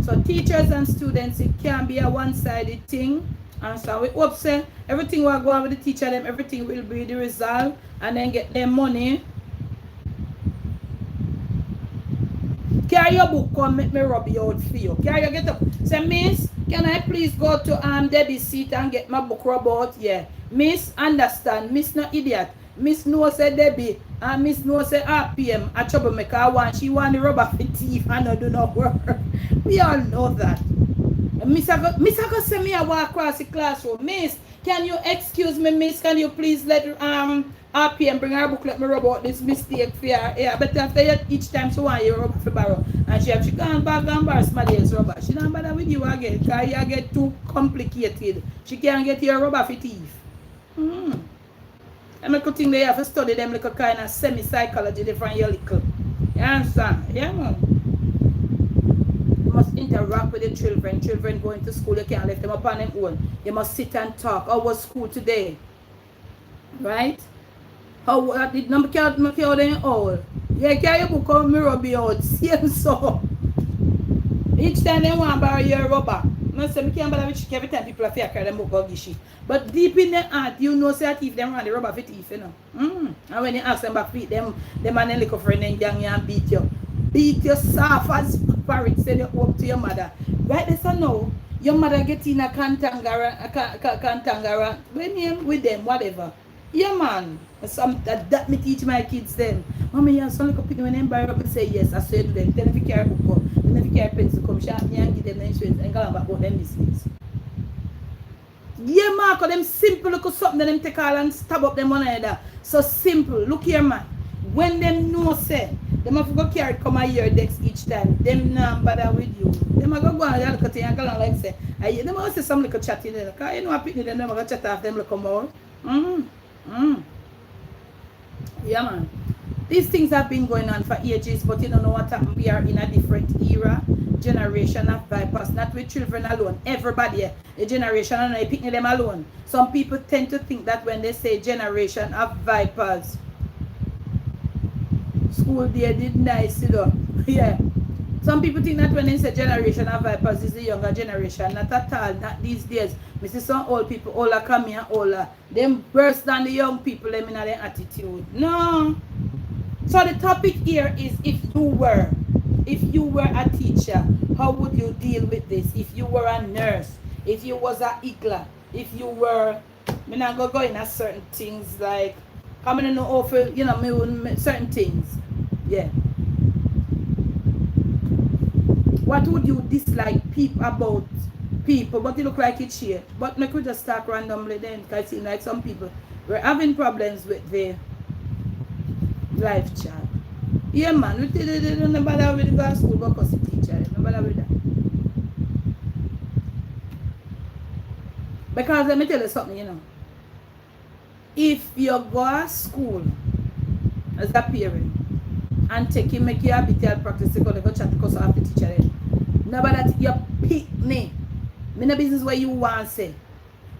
So teachers and students, it can't be a one-sided thing. And so we hope say everything will go on with the teacher, them everything will be the result, and then get their money. Carry your book, come make me rub you out for you. Carry your get up. Say, Miss, can I please go to Debbie's seat and get my book rub out? Yeah. Miss, understand. Miss not idiot. Miss no say Debbie and Miss no say RPM a troublemaker. She want the rubber for teeth and not do no work. We all know that. Miss I go say me I walk across the classroom. Miss, can you excuse me, Miss? Can you please let RPM bring her book, let me rub out this mistake for her? Yeah, but after each time she want you rubber for borrow. And she gone back and borrow somebody else rubber. She don't bother with you again because you get too complicated. She can't get your rubber for teeth. And I could think they have to study them like a kind of semi-psychology different your little. You understand? Yeah, man. You must interact with the children. Children going to school, you can't leave them upon their own. You must sit and talk. How was school today? Right? How did number count them all? Yeah, carry your book on mirror be out. Same so. Each time they want to borrow your rubber. I say, I can't bother with chicken every time people are carry them book or gishi. But deep in their heart, you know, say that if them run the rubber for teeth, you know. And when you ask them back feet, them and then little friend and gang and beat you. Beat you soft as parrot, send you up to your mother. Right there, so now, your mother get in a cantangara, when you with them, whatever. Yeah, man. That me teach my kids them. Mommy, you have some little picking when them buy up and say yes, I say to them. Tell them if you carry book up. Then if you carry pencil, come sharp me and give them the insurance and go back about them business. Yeah, Marco, them simple look something that them take all and stab up them one another. So simple. Look here, man. When them know say, them have to go carry come a year desk each time. Them not bother with you. Them have to go and look at you and go like say, them have to say some little chat in there. Because you know I pick them have to chat off them look more. Yeah, man. These things have been going on for ages, but you don't know what happened. We are in a different era, generation of vipers, not with children alone. Everybody, a generation, and I picking them alone. Some people tend to think that when they say generation of vipers, school day did nice, you know. Yeah. Some people think that when they say generation of vipers is the younger generation. Not at all, not these days. We see some old people, older come here, older. Them worse than the young people, them in their attitude. No. So the topic here is if you were a teacher, how would you deal with this? If you were a nurse, if you was a igla, if you were, I'm not going to go into certain things like, coming in the offer, you know, certain things. Yeah. What would you dislike people people, but it look like it's share. But me could just talk randomly then, because it seems like some people were having problems with the live chat. Yeah, man, we don't bother with the go to school because the teacher, no bother with that. Because let me tell you something, you know. If you go to school as a parent and take him, make you a bit of practice, you go chat because of the teacher then. No, but that you pick me. Me no business where you want to say.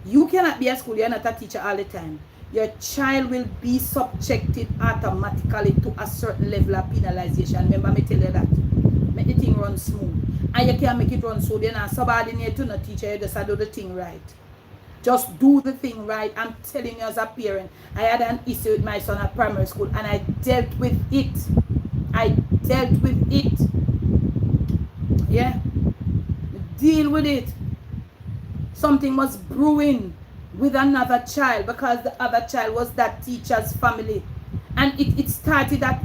You cannot be at school, you're not a teacher all the time. Your child will be subjected automatically to a certain level of penalization. Remember me tell you that. Make the thing run smooth. And you can't make it run smooth. You're not subordinate to no teacher, you just do the thing right. Just do the thing right. I'm telling you as a parent, I had an issue with my son at primary school and I dealt with it. I dealt with it. Yeah. Deal with it. Something was brewing with another child because the other child was that teacher's family. And it started at,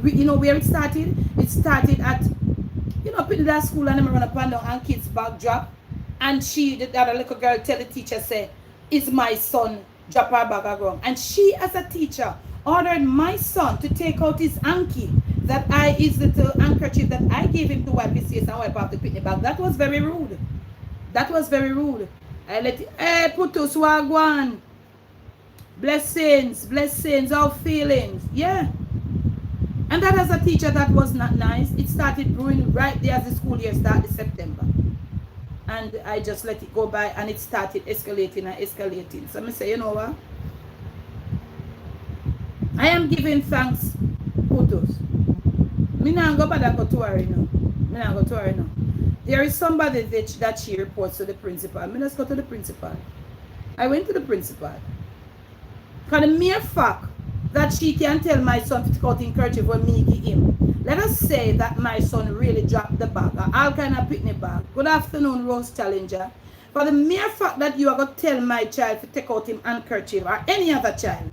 you know where it started? It started at, you know, putting that school and them run up and down and kids backdrop. And she, the other little girl, tell the teacher, say, is my son drop her bag of ground? And she, as a teacher, ordered my son to take out his hanky, his little handkerchief that I gave him to wipe his face and wipe off the picnic bag. That was very rude. That was very rude. I let it, hey, Putus, wagwan. Blessings, our feelings. Yeah. And that as a teacher, that was not nice. It started brewing right there as the school year started September. And I just let it go by and it started escalating and escalating. So I say, you know what? I am giving thanks, Putus. Me not go back to worry now. Me not go to worry now. There is somebody that she reports to the principal. Me just go to the principal. I went to the principal. For the mere fact that she can tell my son to take out the kerchief when me give him. Let us say that my son really dropped the bag, or all kind of picnic bag. Good afternoon, Rose Challenger. For the mere fact that you are going to tell my child to take out him handkerchief, or any other child,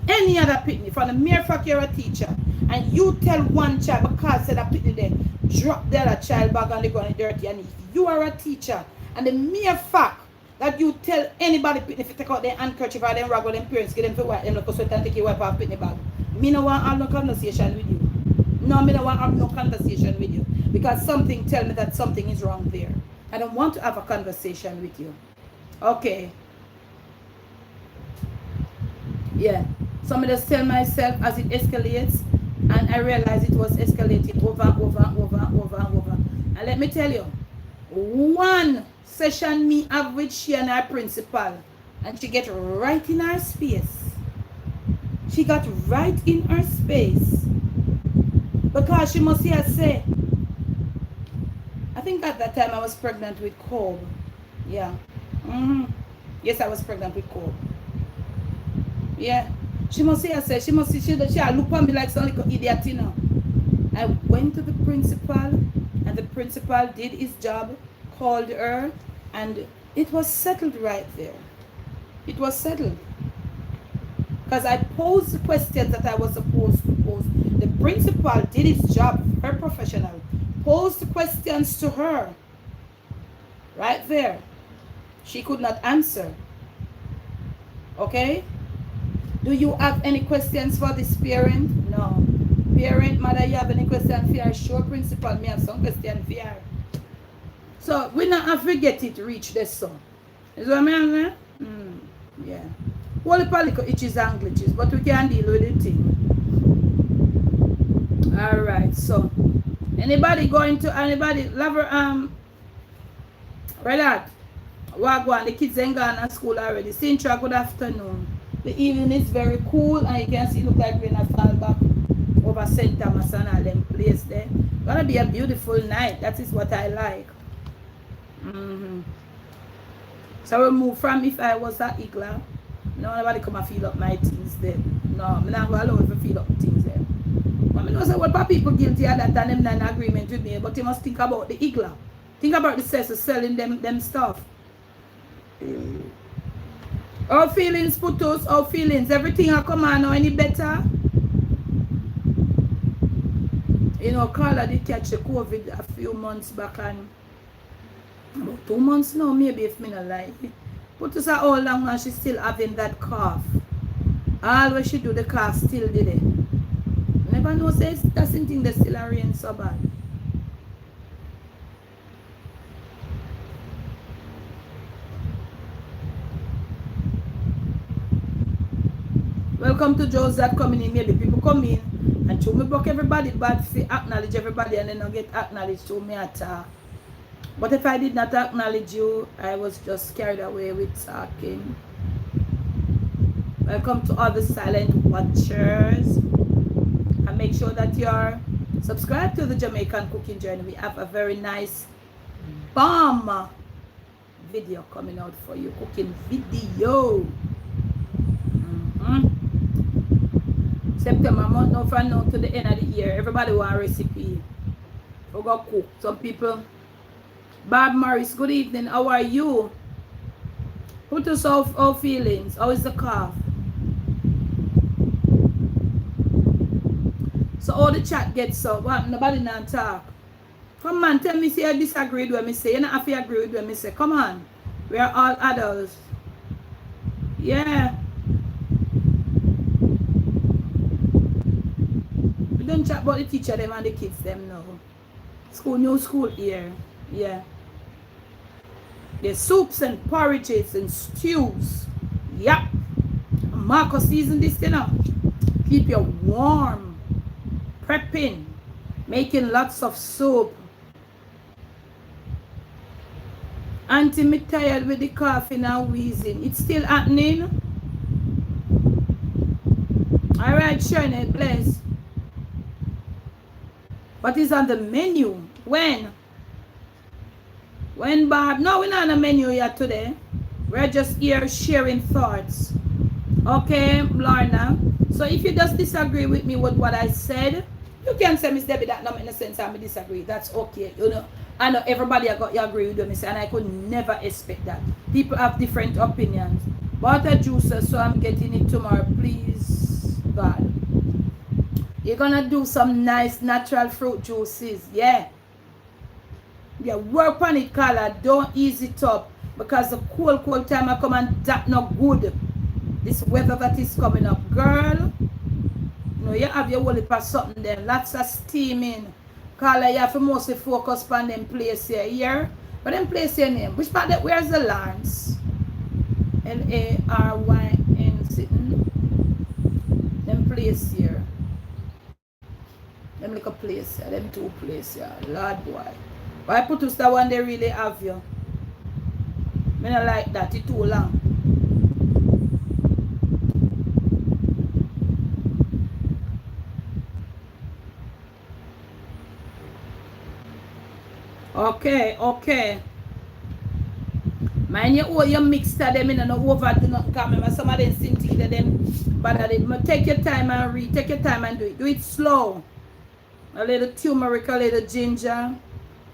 any other picnic, for the mere fact you're a teacher, and you tell one child because said a picnic then, drop the other child bag on the ground dirty, and if you are a teacher, and the mere fact that you tell anybody picnic to take out their handkerchief or them rag or them parents, get them to wipe them look so and take you wipe off picnic bag. Me no want to have no conversation with you. No, me don't want to have no conversation with you. Because something tell me that something is wrong there. I don't want to have a conversation with you. Okay. Yeah. So I just tell myself as it escalates, and I realize it was escalating over and over and over and over and over. And let me tell you, one session me have with she and her principal, and she get right in her space. She got right in her space. Because she must hear say, I think at that time I was pregnant with Cobb. Yeah. Yes, I was pregnant with Cobb. Yeah. She must hear say, she look at me like some little idiot, you know. I went to the principal, and the principal did his job, called her, and it was settled right there. It was settled. Because I posed the questions that I was supposed to pose. The principal did his job, her professional, posed the questions to her. Right there. She could not answer. Okay? Do you have any questions for this parent? No. Parent, mother, you have any questions for her? Sure, principal, me have some questions for her. So, we not have to get it reach this song. Is what I mean? Yeah. All the political itches and glitches, but we can deal with the thing. Alright, so anybody lover Redat, Wagwan, the kids ain't gone to school already. Sintra, good afternoon. The evening is very cool and you can see look like we're gonna fall back over St. Thomas and all them place there. Gonna be a beautiful night. That is what I like. So we move from if I was at Igla. No, nobody come and feel up my things there. No, I'm not going to allow you to feel up things there. But I know say what people guilty of that and them not in agreement with me, but you must think about the Igla. Think about the sales selling them stuff. Our feelings, Putos, our feelings, everything will come on now any better. You know, Carla did catch the COVID a few months back and About 2 months now, maybe, if me not lie. Put us how long and she still having that cough. All what she do, the cough still did it. Never know says that's the thing that still a rain so bad. Welcome to Joe's that coming in. Maybe people come in and show me book everybody bad fi acknowledge everybody and then not get acknowledged to me at but if I did not acknowledge you, I was just carried away with talking. Welcome to all the silent watchers. And make sure that you're subscribed to the Jamaican cooking journey. We have a very nice bomb video coming out for you. Cooking video. September month now from now to the end of the year. Everybody want a recipe. We go cook. Some people. Bob Morris, good evening. How are you? Put us off our feelings. How is the cough? So all the chat gets up. What? Nobody not talk. Come on, tell me say you disagree with what me say. You not have to agree with what me say. Come on. We are all adults. Yeah. We don't chat about the teacher them and the kids them now. School, new school here. Yeah. There's soups and porridges and stews. Yep. Marco season this, you know. Keep you warm. Prepping. Making lots of soup. Auntie, me tired with the coughing and wheezing. It's still happening. Alright, Shirley, bless. What is on the menu? When? When, Bob? No, we're not on the menu yet today. We're just here sharing thoughts. Okay, Lorna. So if you just disagree with me with what I said, you can say, Miss Debbie, that not in a sense I disagree. That's okay. You know, I know everybody I got you agree with me, and I could never expect that. People have different opinions. Butter juicer, so I'm getting it tomorrow. Please, God. You're gonna do some nice natural fruit juices, yeah. Yeah, work on it, Carla. Don't ease it up. Because the cold time I come and that not good. This weather that is coming up. Girl, no, you have your whole heap of something there. Lots of steaming. Carla, you have to mostly focus on them place here. But them place your name. Which part that, where's the Lance? Laryn sitting. Them place here. Them like a place here. Them two place here. Lord boy. Why put us the one they really have you? I don't like that, it's too long. Okay. Mind you, you mix them in and over do not come. Remember some of them seem to them but take your time and read. Take your time and do it. Do it slow. A little turmeric, a little ginger.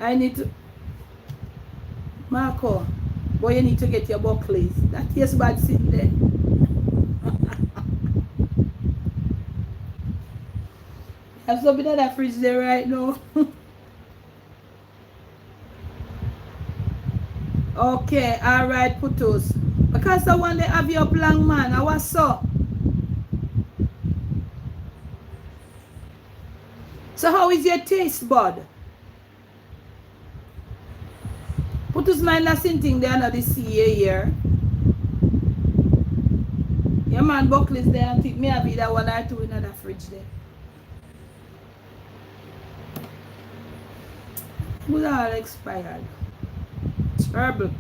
I need to Marco, boy, you need to get your buckles. That is bad sitting there. Have something in that fridge there right now. Okay, alright, Putos. Because I want to have your blank man. I was so. So how is your taste bud? Put us mind last thing there another CA here. Your man buckles there and think me have either one or two in the fridge there. Who's all expired? Terrible.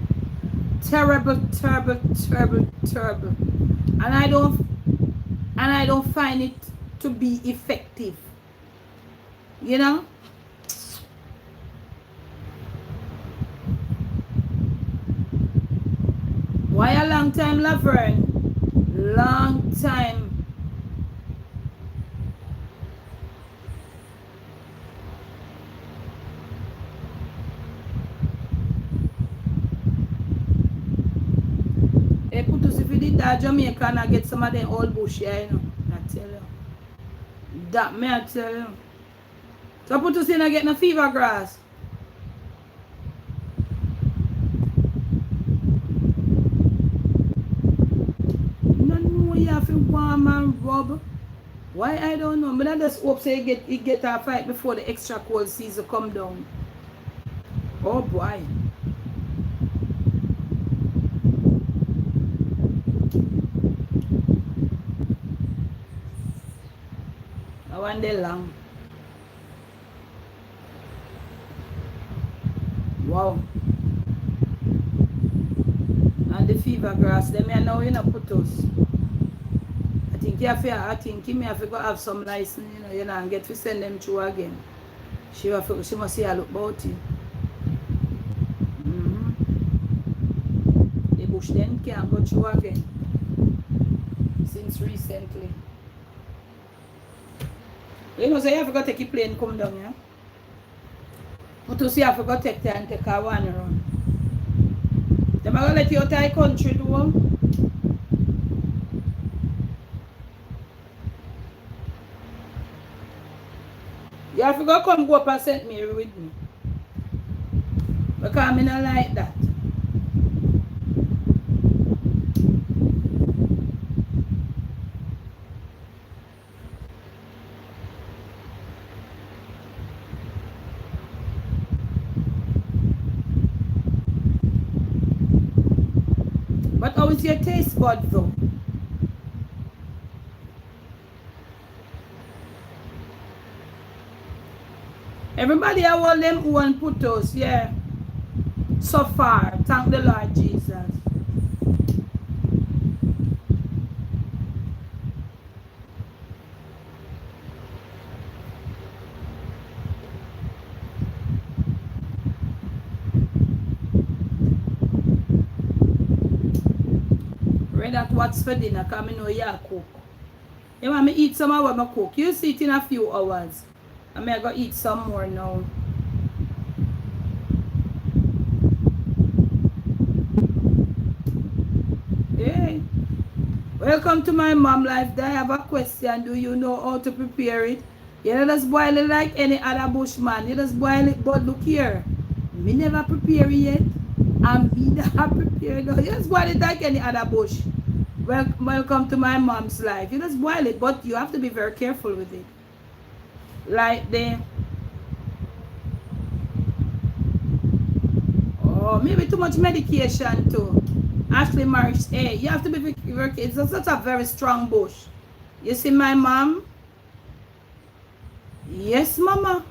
And I don't find it to be effective. You know? Why a long time, Laverne? Long time. Hey, Putus, if you did that Jamaica and I get some of them old bush here, you know. I tell you. That me I tell you. So Putus, you not get no fever grass. you have to warm and rub. Why I don't know. But I just hope so it get a fight before the extra cold season come down. Oh boy. I want the long. Wow. And the fever grass, them here now you know put us. I think you may have to go have some license, and get to send them through again. She must see a look about you. The bush then can't go through again. Since recently. So you have to go take a plane come down, yeah? But you see, you have to go take time and take a one run. Them are going to let you out of the country, though. You have to go up and St. Mary with me. Because I don't like that. But how is your taste bud though? Everybody I want them who want put us, yeah. So far, thank the Lord Jesus. Read that what's for dinner, because I know you cook. You want me eat some of what I cook. You see it in a few hours. I may go eat some more now. Hey. Welcome to my mom life. I have a question. Do you know how to prepare it? You don't just boil it like any other bushman. You just boil it, but look here. Me never prepare it yet. And me not prepare it. You just boil it like any other bush. Welcome to my mom's life. You just boil it, but you have to be very careful with it. Like maybe too much medication too. Ashley Marks, hey, you have to be very careful. It's such a very strong bush. You see my mom? Yes, mama.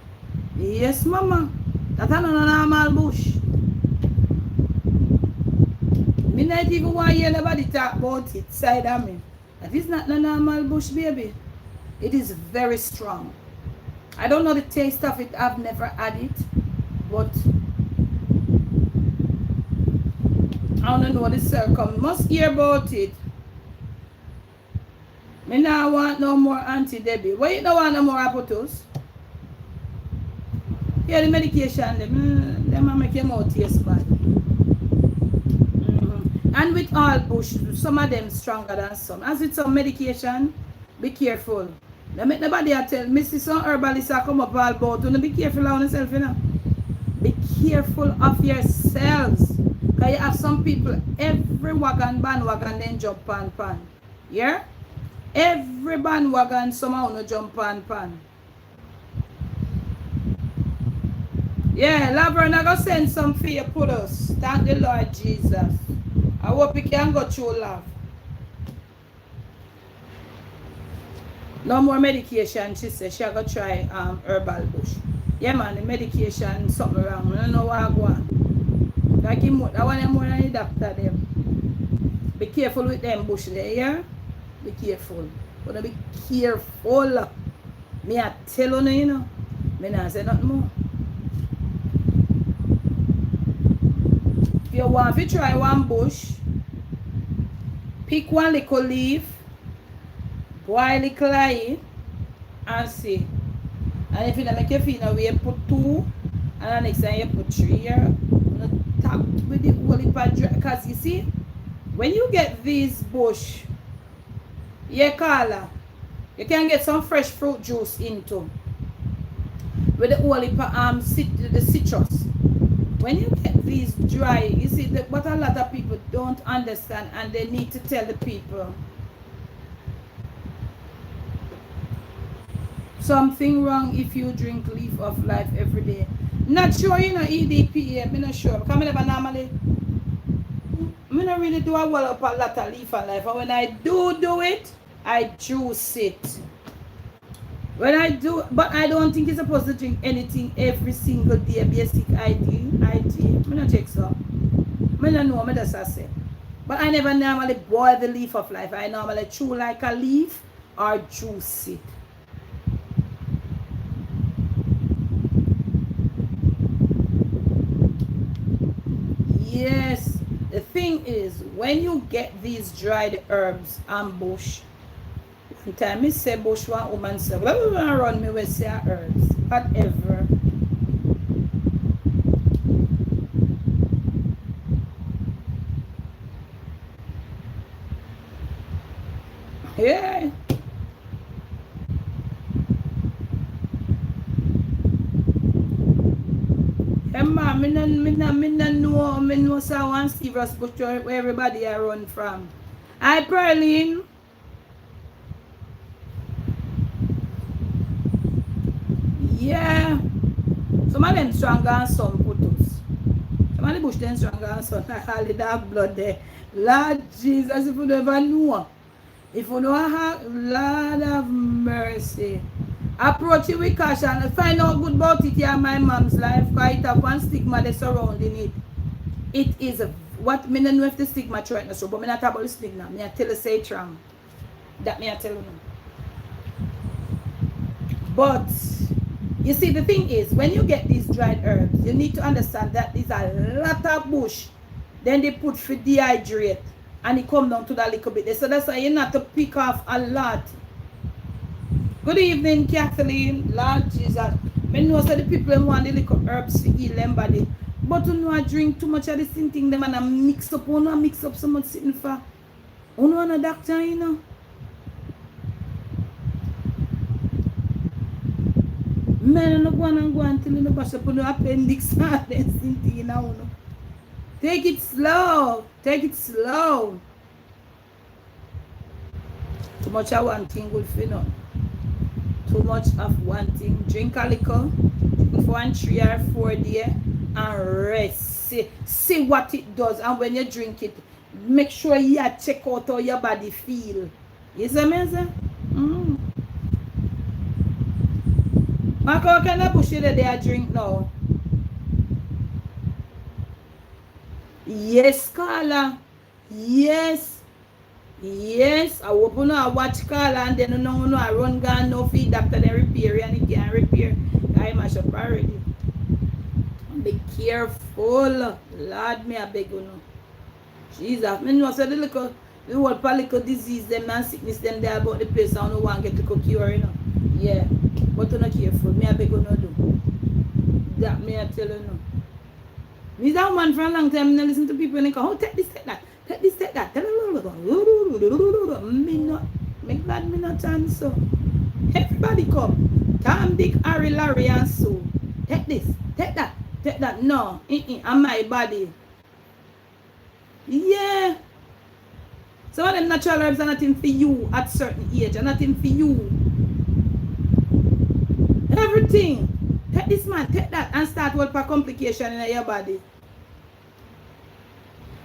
Yes, mama. That's not a normal bush. Me not even want to hear nobody talk about it side of me. That is not a normal bush, baby. It is very strong. I don't know the taste of it. I've never had it. But I don't know the circum. Must hear about it. Me now want no more Auntie Debbie. Why you don't want no more apples? Yeah, the medication, them make your mouth taste bad. And with all bush, some of them stronger than some. As with some medication, be careful. Don't make nobody tell me see some herbalists come up all about. Don't be careful of yourself, you know. Be careful of yourselves. Because you have some people, every bandwagon then jump on pan. Yeah? Every bandwagon somehow no jump on pan. Yeah, Laverne, I go send some for you put us. Thank the Lord Jesus. I hope you can go through love. No more medication, she said. She go try herbal bush. Yeah man, the medication something wrong. I don't know what I go on. Like him, I want them more than the doctor them. Be careful with them bush there, yeah? Be careful. But be careful. Me I tell you, you know. Me not say nothing more. If you want to try one bush, pick one little leaf, boil it light, and see. And if you don't make your feel now, you put 2, and the next time you put 3 here. Tap with the whole heap of dry. Because you see, when you get these bush, you can get some fresh fruit juice into. With the whole heap of the citrus. When you get these dry, you see, what a lot of people don't understand, and they need to tell the people. Something wrong if you drink leaf of life every day. Not sure, you know, EDPA, I'm not sure. Because I never normally, I don't really do a well up a lot of leaf of life. And when I do it, I juice it. When I do, but I don't think you're supposed to drink anything every single day. Basic ID. I'm not check so. I don't know, I just say. But I never normally boil the leaf of life. I normally chew like a leaf or juice it. Yes, the thing is, when you get these dried herbs and bush, one time I say bush, one woman say, well, we want to run me with say herbs, whatever. Yeah. Emma, me know so one serious bush where everybody I run from. Hi, Perlin. Yeah. Some of them stronger and some photos. Some of the bush them stronger and some like all the dark blood there. Lord Jesus, if you never know. If you don't have, Lord have mercy. Approach it with caution. Find out good about it here in my mom's life. Because it have one stigma that's surrounding it. It is what me don't know if the stigma right now, so but me not talk about the stigma. Me I tell you say it's wrong. That me I tell you. But you see, the thing is, when you get these dried herbs, you need to understand that there's a lot of bush. Then they put for dehydrate, and it come down to that little bit. So that's why you not to pick off a lot. Good evening, Kathleen. Lord Jesus. I know so the people who want the little herbs to heal them body. But you know I drink too much of the same thing them and I mix up. You know I mix up so much sitting for. You know a doctor, you know. Man, I don't go until you bash up on the appendix and then thing, you know. Take it slow. Take it slow. Too much of one thing good for you. Too much of one thing. Drink a liquor for 1, 3 or 4 days and rest. See what it does. And when you drink it, make sure you check out how your body feel. Is it amazing? Marco, can I push you that I drink now? Yes, Carla. Yes. Yes, I open I watch Carla and then no I run gun no feed after they repair and it can't repair. I mash up already. Be careful. Lord me I beg you know. Jesus. Me know so the whole political disease them and sickness them there about the place I don't want to get to cure, you know. Yeah. But you're not careful. Me I beg you no do. That me I tell you no. Me that man for a long time I listen to people and they go, oh take this, take that. Take this, take that. Me not, make glad me not answer. Everybody come. Tom, Dick, Harry, Larry, and Sue. Take this, take that, take that. No, and my body. Yeah. Some of them natural herbs are nothing for you at certain age, and nothing for you. Everything. Take this man, take that, and start work for complication in your body.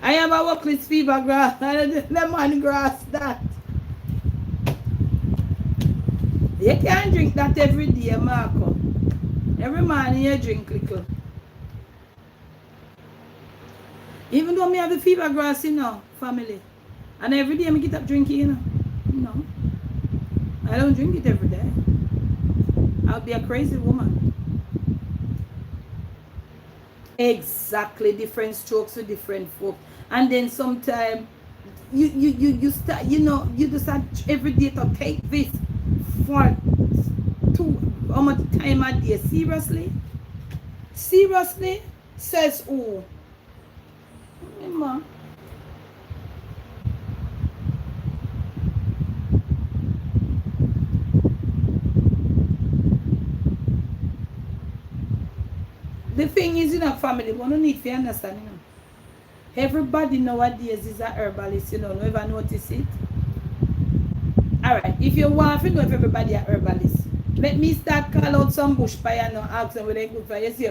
I have a workless fever grass, lemon grass, that. You can't drink that every day, Marco. Every morning you drink little. Even though me have the fever grass, you know, family. And every day I get up drinking, you know. No. I don't drink it every day. I'll be a crazy woman. Exactly, different strokes with different folk. And then sometimes you start, you know, you decide every day to take this for how much time a day? Seriously? Seriously? Says who? Emma. The thing is, you know, family, we don't need to understand, you know. Everybody nowadays is a herbalist, you know. Never notice it? Alright, if you want to know if everybody are herbalist, Let me start call out some bush pie and ask them where they good for. You see,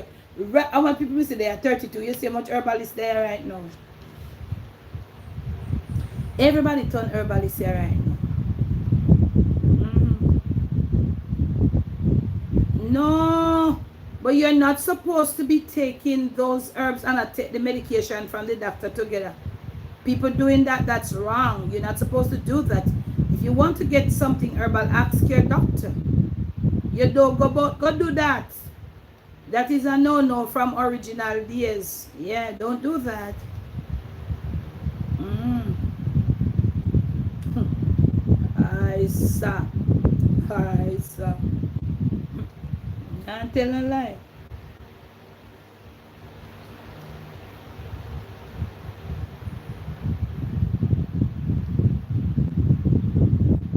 how many people say they are 32? You see how much herbalist there right now? Everybody turn herbalist here right now. No, but you're not supposed to be taking those herbs and take the medication from the doctor together. People doing that, that's wrong. You're not supposed to do that. If you want to get something herbal, ask your doctor. You don't go do that. That is a no-no from original days. Yeah, don't do that. I saw. I saw. Can't tell a lie.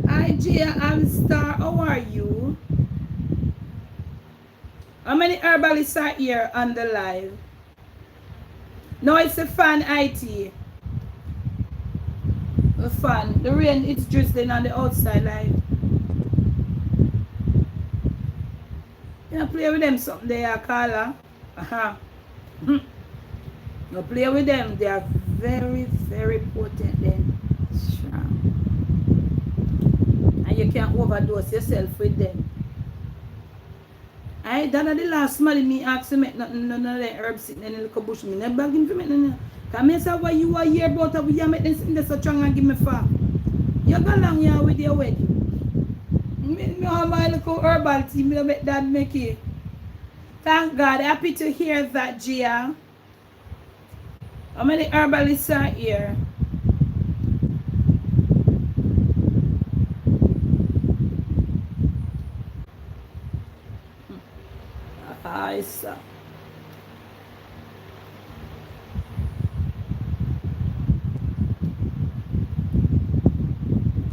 Hi, Gia Alstar. How are you? How many herbalists are here on the live? No, it's a fan IT. A fan. The rain, it's drizzling on the outside live. You play with them something there, Carla. You play with them. They are very, very potent then. Strong. And you can't overdose yourself with them. That the last man me ask to make none of the herbs sitting in the little bush. Me never begging for me. Come here, say why you are here about how you make them sitting there so strong and give me far. You go along here with your wedding. Me have my little herbal tea. Me make that make it. Thank God. Happy to hear that, Gia. How many herbalists are here? I saw.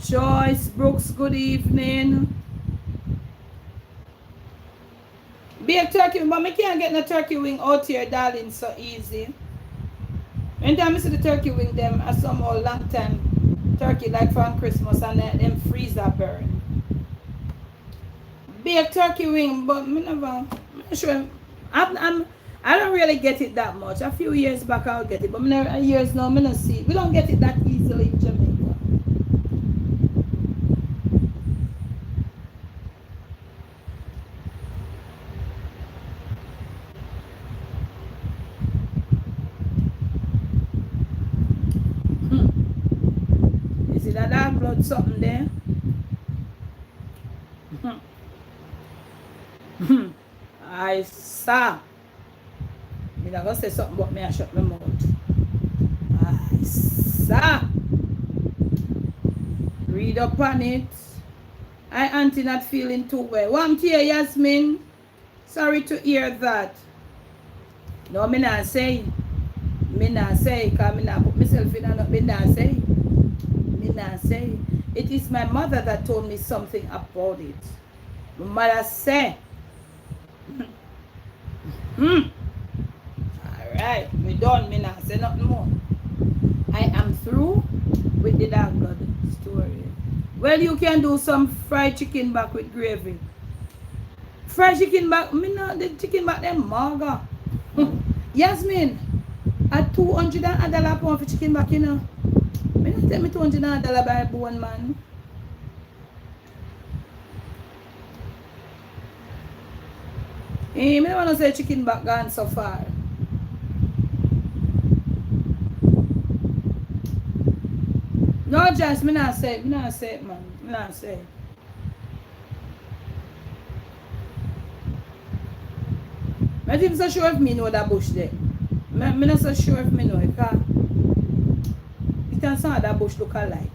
Joyce Brooks, good evening. Be a turkey, but me can't get no turkey wing out here, darling, so easy. Anytime I see the turkey wing, them are some old long time turkey like from Christmas and them freezer burn. Be a turkey wing, but me never. I'm not sure. I don't really get it that much. A few years back I'll get it, but years now I don't see it. We don't get it that easily in Jamaica. You see that dark blood something there? I saw. Me not gonna say something but me I shut my mouth. I saw. Read up on it. I auntie not feeling too well. One tear, Yasmin. Sorry to hear that. No, me not say. Me not say, because me not put myself in and me not say. Me not say. It is my mother that told me something about it. My mother say. Alright, we done. Me not say nothing more. I am through with the dark blood story. Well, you can do some fried chicken back with gravy. Fried chicken back, me not the chicken back them maga. Yasmin, at $200 pound for chicken back, you know. Me not take me $200 by bone, man. Me don't want to say chicken back gone so far. No, just me not say it, man. Me not say it. I think so sure if me know that bush there. Me not so sure if me know it, because it and some of that bush look alike.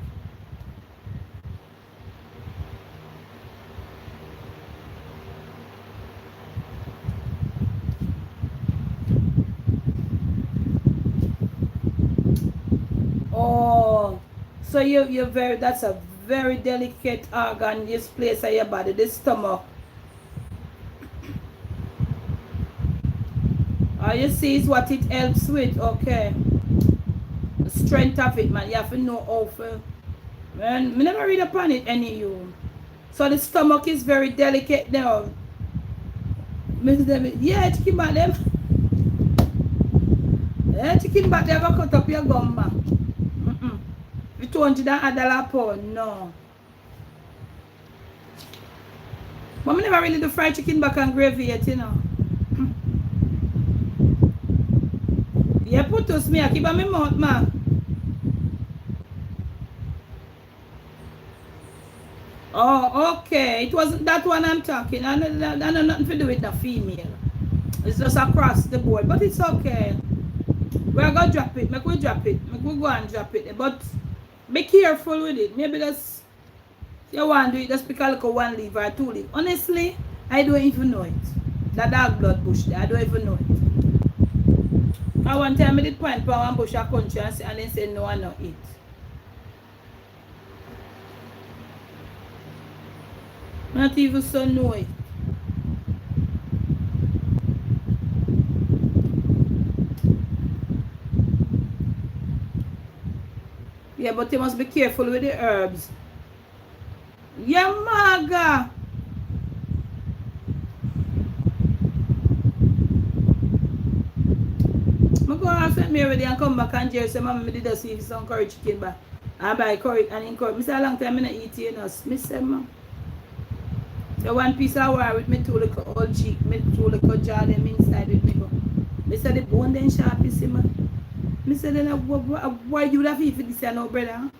Oh, so you're very, that's a very delicate organ, this place of your body, the stomach. All you see is what it helps with, okay. The strength of it, man. You have to know how to. Man, me never read upon it any you. So the stomach is very delicate now. Yeah, chicken back them. Yeah, chicken back them, cut up your gum, ma. You $200 pound, no. But I never really do fried chicken back and gravy yet, you know. Yeah, put us me, I keep on my mouth, ma. Oh, okay. It wasn't that one I'm talking. I know nothing to do with the female. It's just across the board, but it's okay. We're gonna drop it. Make we drop it. Make we go and drop it. But be careful with it. Maybe just you want to do it, just pick a little one leaf or two leaf. Honestly, I don't even know it. That dark blood bush there, I don't even know it. I one time I did point for one bush a country and they said no, I not eat. Not even so know it. Yeah, but you must be careful with the herbs. Yeah, maga. I go and St. Mary and come back and Jerry say, Mama, I did just see some curry chicken back. I buy curry and in curry. I say a long time I not eat you know. I say, Mama. So one piece of wire with me two little old cheek, me two little jaw them inside with me go. I say the bone then sharp, you see, man. I say then why you have eat for this no brother?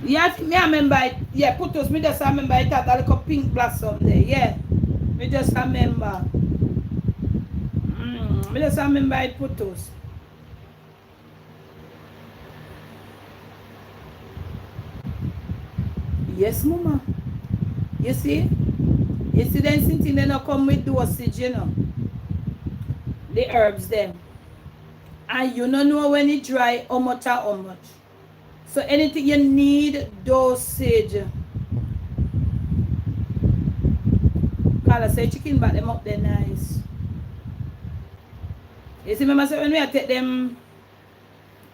Yeah, me I remember it. Yeah, put us, me just remember it had a little pink blossom there, yeah. Me just remember. Me just remember it put us. Yes, mama. You see? You see them thing they not come with dosage, you know. The herbs them. And you don't know when it dry how much or how much. So anything you need dosage. Call I say chicken back them up there nice. You see, remember when we take them,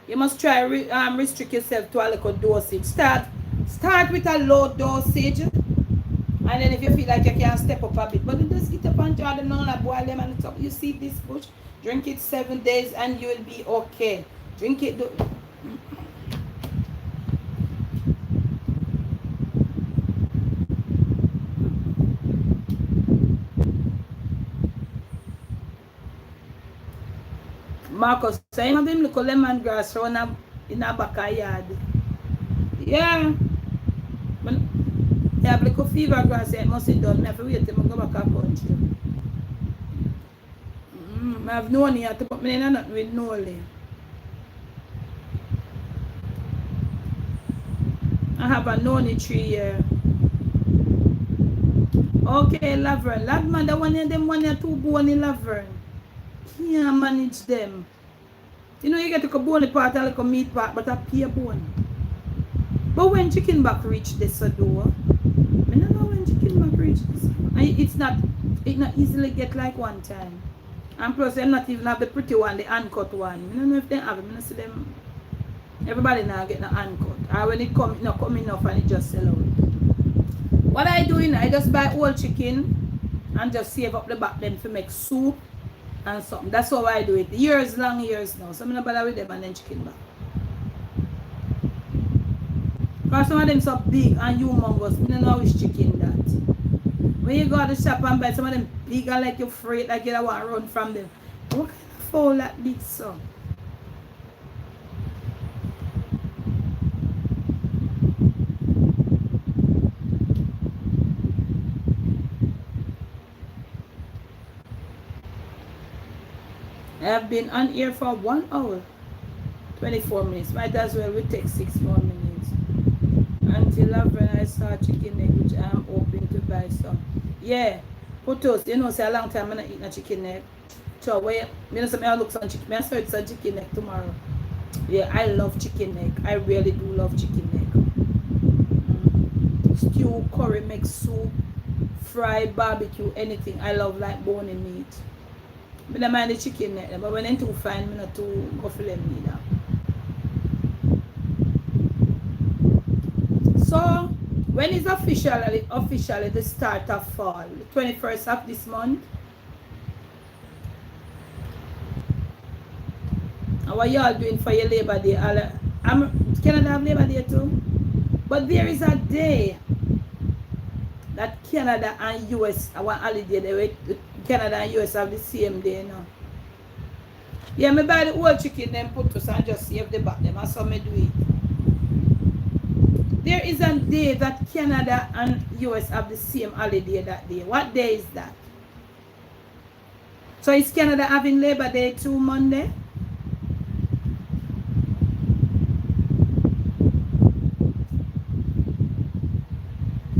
you must try restrict yourself to a little dosage. Start with a low dosage. And then if you feel like you can step up a bit, but you just get up and try them on and boil them and top. You see this bush, drink it 7 days and you will be okay. Drink it. Marcus, say him have him look lemongrass around in a backyard. Yeah. But I have like a fever grass, it must be done. I have to wait till I go back to country. I have no one here to put me in nothing with no only. I have a noni tree here. Okay, Laverne. Laverne, the one of them one or two bone in Laverne. Can't manage them. You know you get a bone part and like a meat part, but a pea bone. But when chicken back reach this door, I don't know when chicken back reach this. And it not easily get like one time. And plus them not even have the pretty one, the uncut one. I don't know if they have it. I don't see them. Everybody now get the uncut. Or when it come, not come enough and it just sell out. What I do, I just buy whole chicken and just save up the back then to make soup and something. That's how I do it. Years now. So I'm not bother with them and then chicken back. Because some of them so big and humongous. I don't know which chicken that. When you go to the shop and buy some of them big and like you're afraid, like you don't want to run from them. What kind of fowl that big so? I have been on here for 1 hour, 24 minutes. Might as well we take 6 more minutes. Until when I start chicken egg, which I am hoping to buy some. Yeah, potatoes. You know, say a long time I'm not eating a chicken egg. So where you know something I look some chicken. I search some chicken egg tomorrow. Yeah, I love chicken egg. I really do love chicken egg. Stew, curry, make soup, fry, barbecue, anything. I love like bone and meat. I don't mind the chicken neck, but when I'm too fine, I'm not too go for them either. When is officially the start of fall? The 21st of this month? And what y'all doing for your Labor Day? Canada have Labor Day too? But there is a day that Canada and US, our holiday, Canada and US have the same day now. Yeah, me buy the whole chicken then put us and just save the back them. That's how me do it. There is a day that Canada and US have the same holiday that day. What day is that? So is Canada having Labor Day too Monday?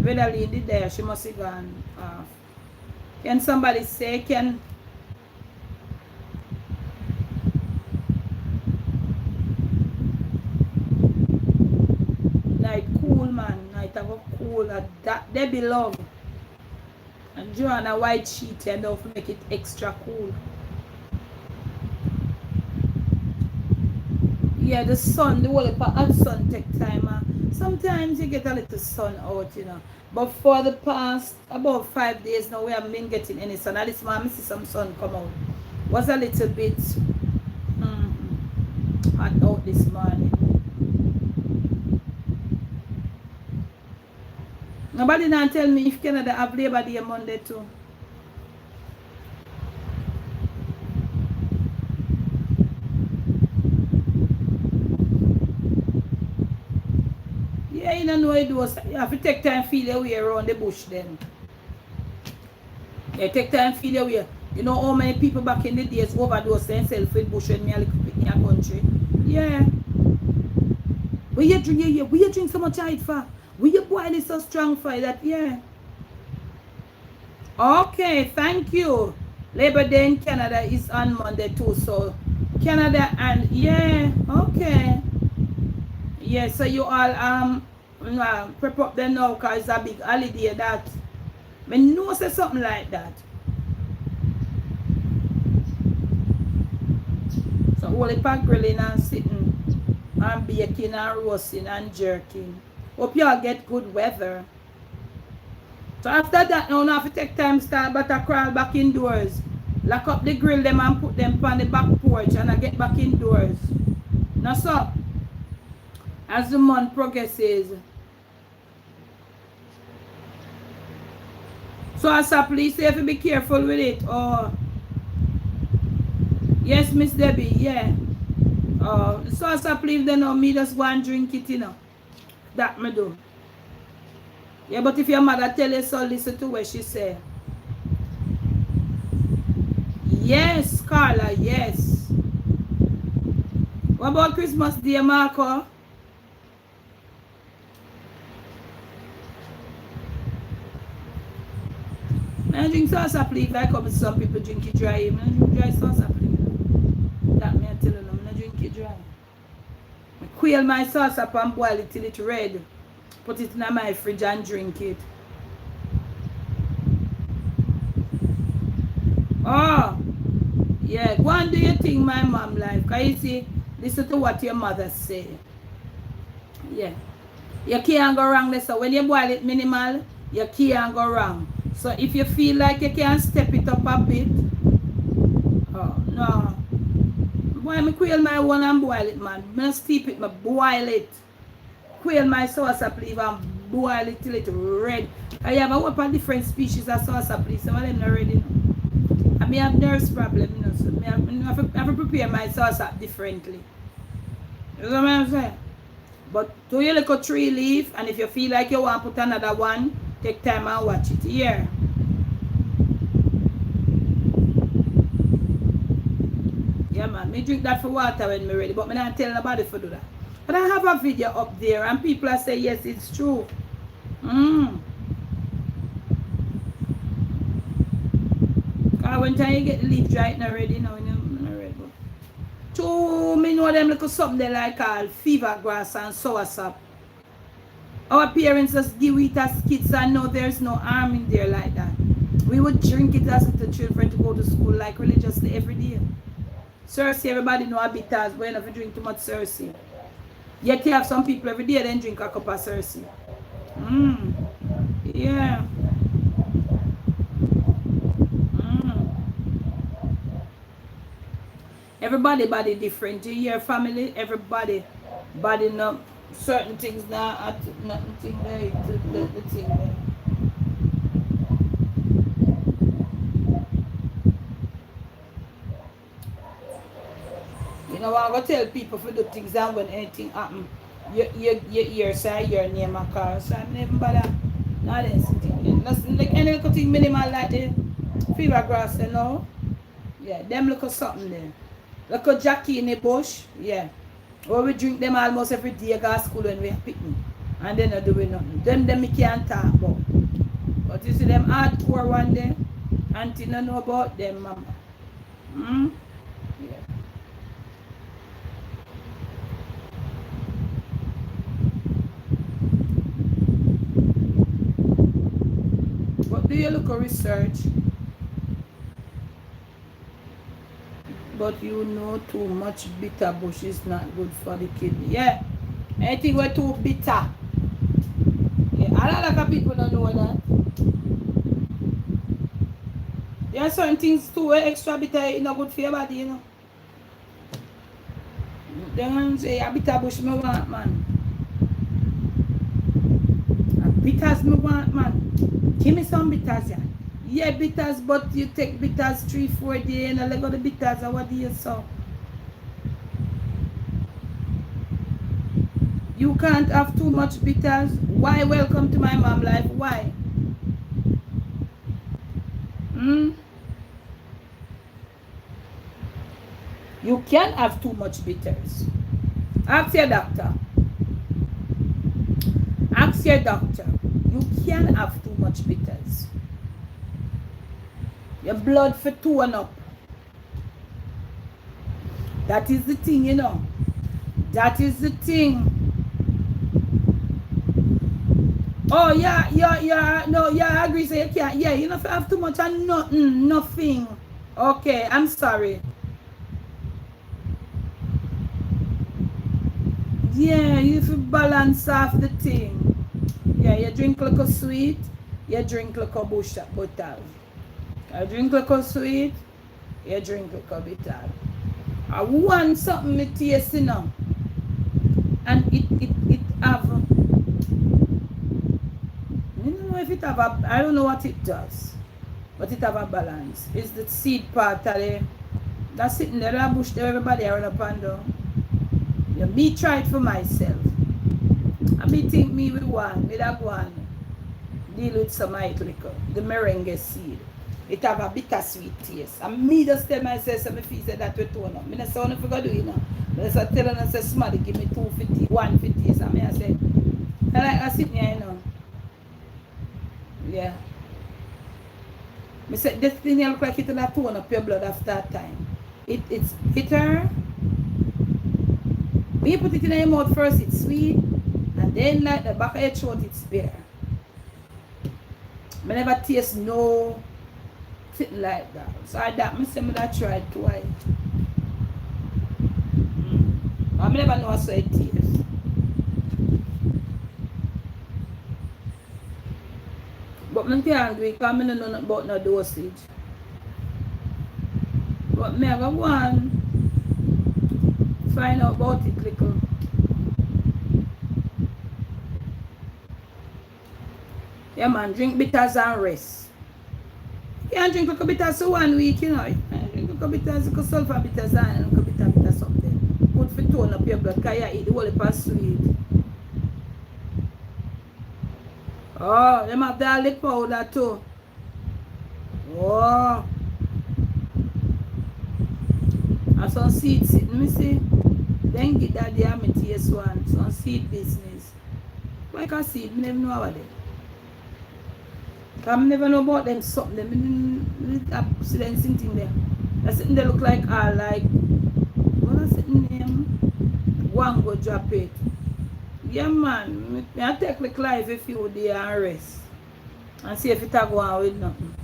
Redaline did there, she must have gone off. Can somebody say, night cool, man. Night have a cool, that they belong. And draw on a white sheet and don't make it extra cool. Yeah, the sun, the whole hot sun take time. Sometimes you get a little sun out, you know. But for the past about 5 days now, we haven't been getting any sun. At least I see some sun come out. Was a little bit hot out this morning. Nobody now tell me if Canada have Labor Day Monday too. Yeah, you don't know it was. You have to take time feel your way around the bush then. Yeah, take time feel your way. You know how many people back in the days overdose themselves with bush when me a little bit in your country? Yeah. Where you drink so much height for? Will you boil it so strong for that? Yeah. Okay, thank you. Labor Day in Canada is on Monday too, so Canada and yeah, okay. Yeah, so you all prep up them now because it's a big holiday that I know say something like that. So all the pack grilling and sitting and baking and roasting and jerking. Hope y'all get good weather. So after that, now have to take time start better crawl back indoors. Lock up the grill them and put them on the back porch and I get back indoors. Now so, as the month progresses. So as a please, you have to be careful with it. Oh, yes, Miss Debbie, yeah. So as a please, then me just go and drink it, you know. That me do. Yeah, but if your mother tell you so, listen to what she say. Yes, Carla, yes. What about Christmas Day, Marco? I drink salsa please, like how some people drink it dry. I drink dry salsa please. That me I tell you, I drink it dry. I quail my salsa and boil it till it's red. Put it in my fridge and drink it. Oh, yeah, go and do your thing, my mom life. Because you see, listen to what your mother say. Yeah. You can't go wrong. So when you boil it minimal, you can't go wrong. So if you feel like you can step it up a bit, oh, no. Boy, me quail my one and boil it, man. Me steep it, me boil it. Quail my salsa please and boil it till it's red. I have a whole different species of salsa please, some of them not ready now. I may have nerves problem, you know, so I have to prepare my salsa differently. You know what I'm saying? But do your little 3 leaf, and if you feel like you want to put another one, take time and watch it here. Yeah man, me drink that for water when me ready, but me not tell nobody to do that. But I have a video up there and people are saying yes, it's true. Because when time you get the leaf dry, it's not ready now. Not ready. Two, me know them little something they like called fever grass and soursop. Our parents just give it as kids and know there's no harm in there like that. We would drink it as the children to go to school like religiously every day. Cersei, everybody know a bit as when if you drink too much Cersei. Yet you have some people every day then drink a cup of Cersei. Mm. Yeah. Mm. Everybody body different. You hear family, everybody body no certain things now at nothing thing there the thing there. You know I go tell people for the things and when anything happen, you hear say your name a call. So I'm never bother. Not anything. Nothing like any little thing minimal like the fever grass, you know. Yeah, them look at something there. Look at Jackie in the bush, yeah. Or we drink them almost every day go to school when we are picnic. And they're not doing nothing. Them me can't talk about. But you see them hardcore one day, auntie don't know about them, mama. Hmm? Yeah. But do you look at research? But you know too much bitter bush is not good for the kidney. Yeah. Anything we're too bitter. Yeah. A lot of people don't know that. There are certain things too where extra bitter is not good for your body, you know. They don't say a bitter bush me want, man. A bitters me want, man. Give me some bitters, yeah. Yeah, bitters, but you take bitters 3-4 days and I let go the bitters and what do you so? You can't have too much bitters. Why welcome to my mom life? Why? Hmm? You can't have too much bitters. Ask your doctor. Ask your doctor. You can't have too much bitters. Your blood for tone up. That is the thing, you know. That is the thing. Oh yeah, no, yeah, I agree. So you can't, yeah, you don't have too much and nothing, nothing. Okay, I'm sorry. Yeah, you have to balance off the thing. Yeah, you drink like a sweet, you drink like a butter. You drink like a sweet, you drink like a bitter. I want something me taste, you know. And it have, I don't know if it have a, I don't know what it does. But it have a balance. It's the seed part of the, that's sitting there, that bush there, everybody run up and down. Yeah, me try it for myself. And me think me with one, with that one, deal with some white liquor, the merengue seed. It have a bittersweet taste. And me just tell myself, so me feel say that we tone up. Me not say what if I do, you know. But I say tell them, say somebody give me 250, 150, and me I say, I like I sit here, you know. Yeah. Me say, this thing look like it will have tone up your blood after that time. It's bitter. When you put it in your mouth first, it's sweet. And then like the back of your throat, it's bitter. I never taste no thing like that. So I that, I say I tried twice. I never know how it tastes. But I can't do it because I don't know nothing about no dosage. But I go one find out about it little. Yeah man, drink bitters and rest. You can't drink like a bitters for 1 week, you know. You can't drink like a bitters, like a sulfur bitters and like a bitter something. Good for tone up your blood because you eat the whole heap of sweet. Oh, them have garlic powder too. Oh. And some seed sitting, me see. Then get that there, me taste one. Some seed business. Like a seed, I never know about them. I never know about them something. Them see them sitting there. That sitting there look like like what is it name? One go drop it. Yeah man, I take the life a few days and rest. And see if it a go on with nothing.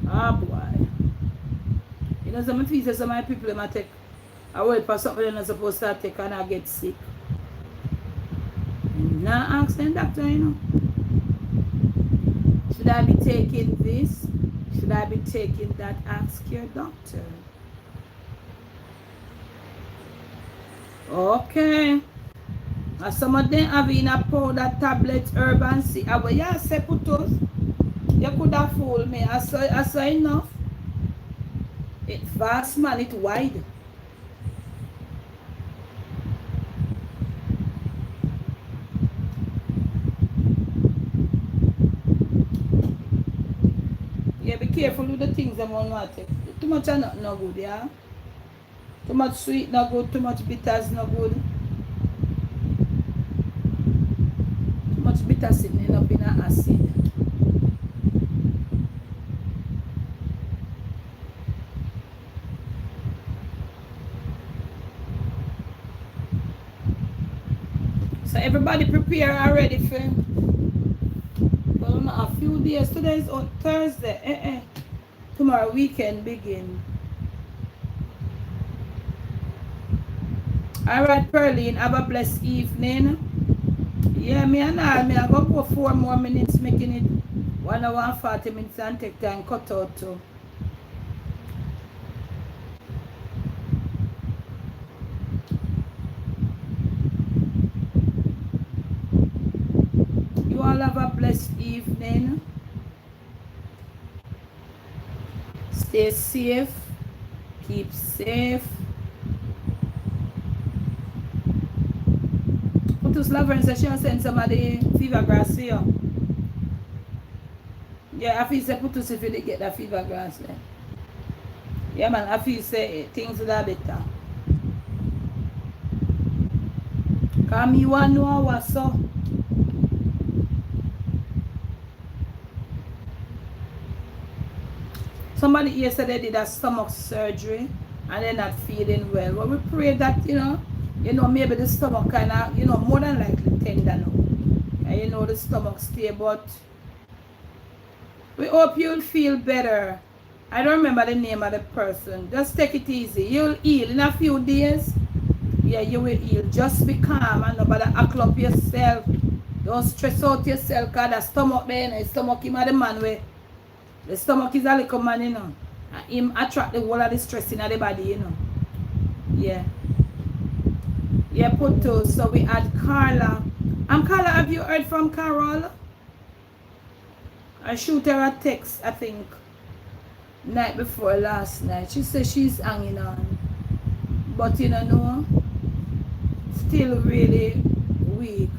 Ah boy. You know some features of my people might take I wait for something you're not supposed to take and I get sick. Now ask the doctor, you know. Should I be taking this? Should I be taking that? Ask your doctor. Okay. Some of them have in a powder tablet Herbal and see. I will yeah say putos. You could have fooled me. I saw enough. It vast man, it wide. Yeah, be careful with the things them one want to take. Too much are not no good, yeah. Too much sweet no good, too much bitters no good. Too much bitter sitting up in a acid. So everybody prepare already for well, a few days. Today is on Thursday. Tomorrow weekend begin. Alright, Pearline, have a blessed evening. Yeah, me and I go 4 more minutes making it 1 hour and 40 minutes and take time cut out too. You all have a blessed evening. Stay safe. Keep safe. Putus Laverne says she'll send somebody fever grass to you. Yeah, I feel say Putus if you did get that fever grass there. Yeah man, I feel say things would have better. Cause me want to know what's up. Somebody here said they did a stomach surgery and they're not feeling well. Well, we pray that, you know, maybe the stomach kind of, more than likely tender now. And the stomach stay, but we hope you'll feel better. I don't remember the name of the person. Just take it easy. You'll heal in a few days. Yeah, you will heal. Just be calm and nobody act up yourself. Don't stress out yourself because the stomach there, the stomach him the man way. The stomach is a little man, And him attract the whole of the stress in the body, Yeah. Yeah, put those. So we had Carla. Carla, have you heard from Carol? I shoot her a text, I think, night before last night. She said she's hanging on. But no, still really weak.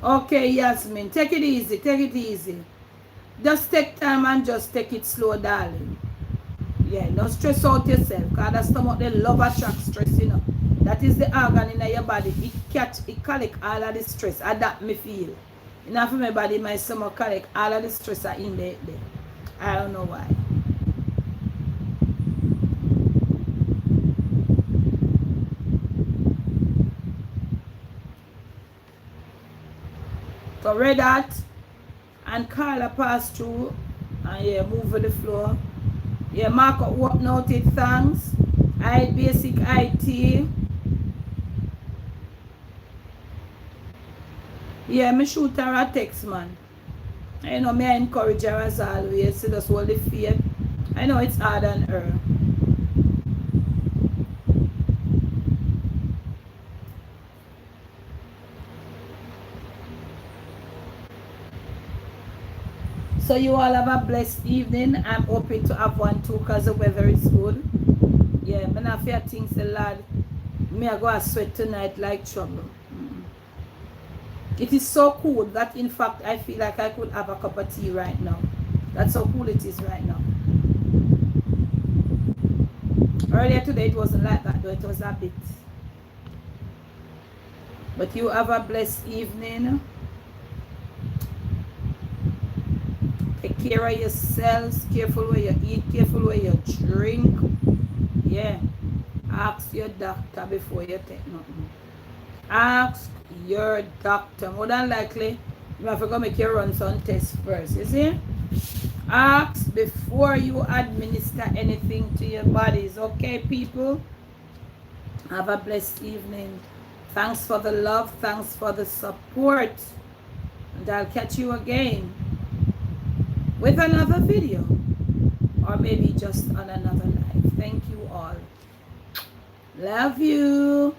Okay, Yasmin, take it easy, take it easy. Just take time and just take it slow, darling. Yeah, don't stress out yourself. Because the stomach, they love attract stress, That is the organ in your body. It collect all of the stress. And that me feel. Enough of my body, my stomach collect all of the stress are in there. I don't know why. So Red Hat and Carla pass through and yeah, move with the floor. Yeah, mark up what noted thanks. I basic IT. Yeah, me shoot her a text, man. Me I encourage her as always. She just hold the faith. I know it's hard on her. So you all have a blessed evening. I'm hoping to have one too because the weather is good. Yeah, I'm not fear things a lot. Me I go to sweat tonight like trouble. It is so cool that in fact I feel like I could have a cup of tea right now. That's how cool it is right now. Earlier today it wasn't like that though, it was a bit. But you have a blessed evening. Take care of yourselves. Careful where you eat, careful where you drink. Yeah. Ask your doctor before you take nothing. Ask your doctor. More than likely, you have to go make your run some tests first. You see? Ask before you administer anything to your bodies. Okay, people? Have a blessed evening. Thanks for the love. Thanks for the support. And I'll catch you again with another video. Or maybe just on another live. Thank you all. Love you.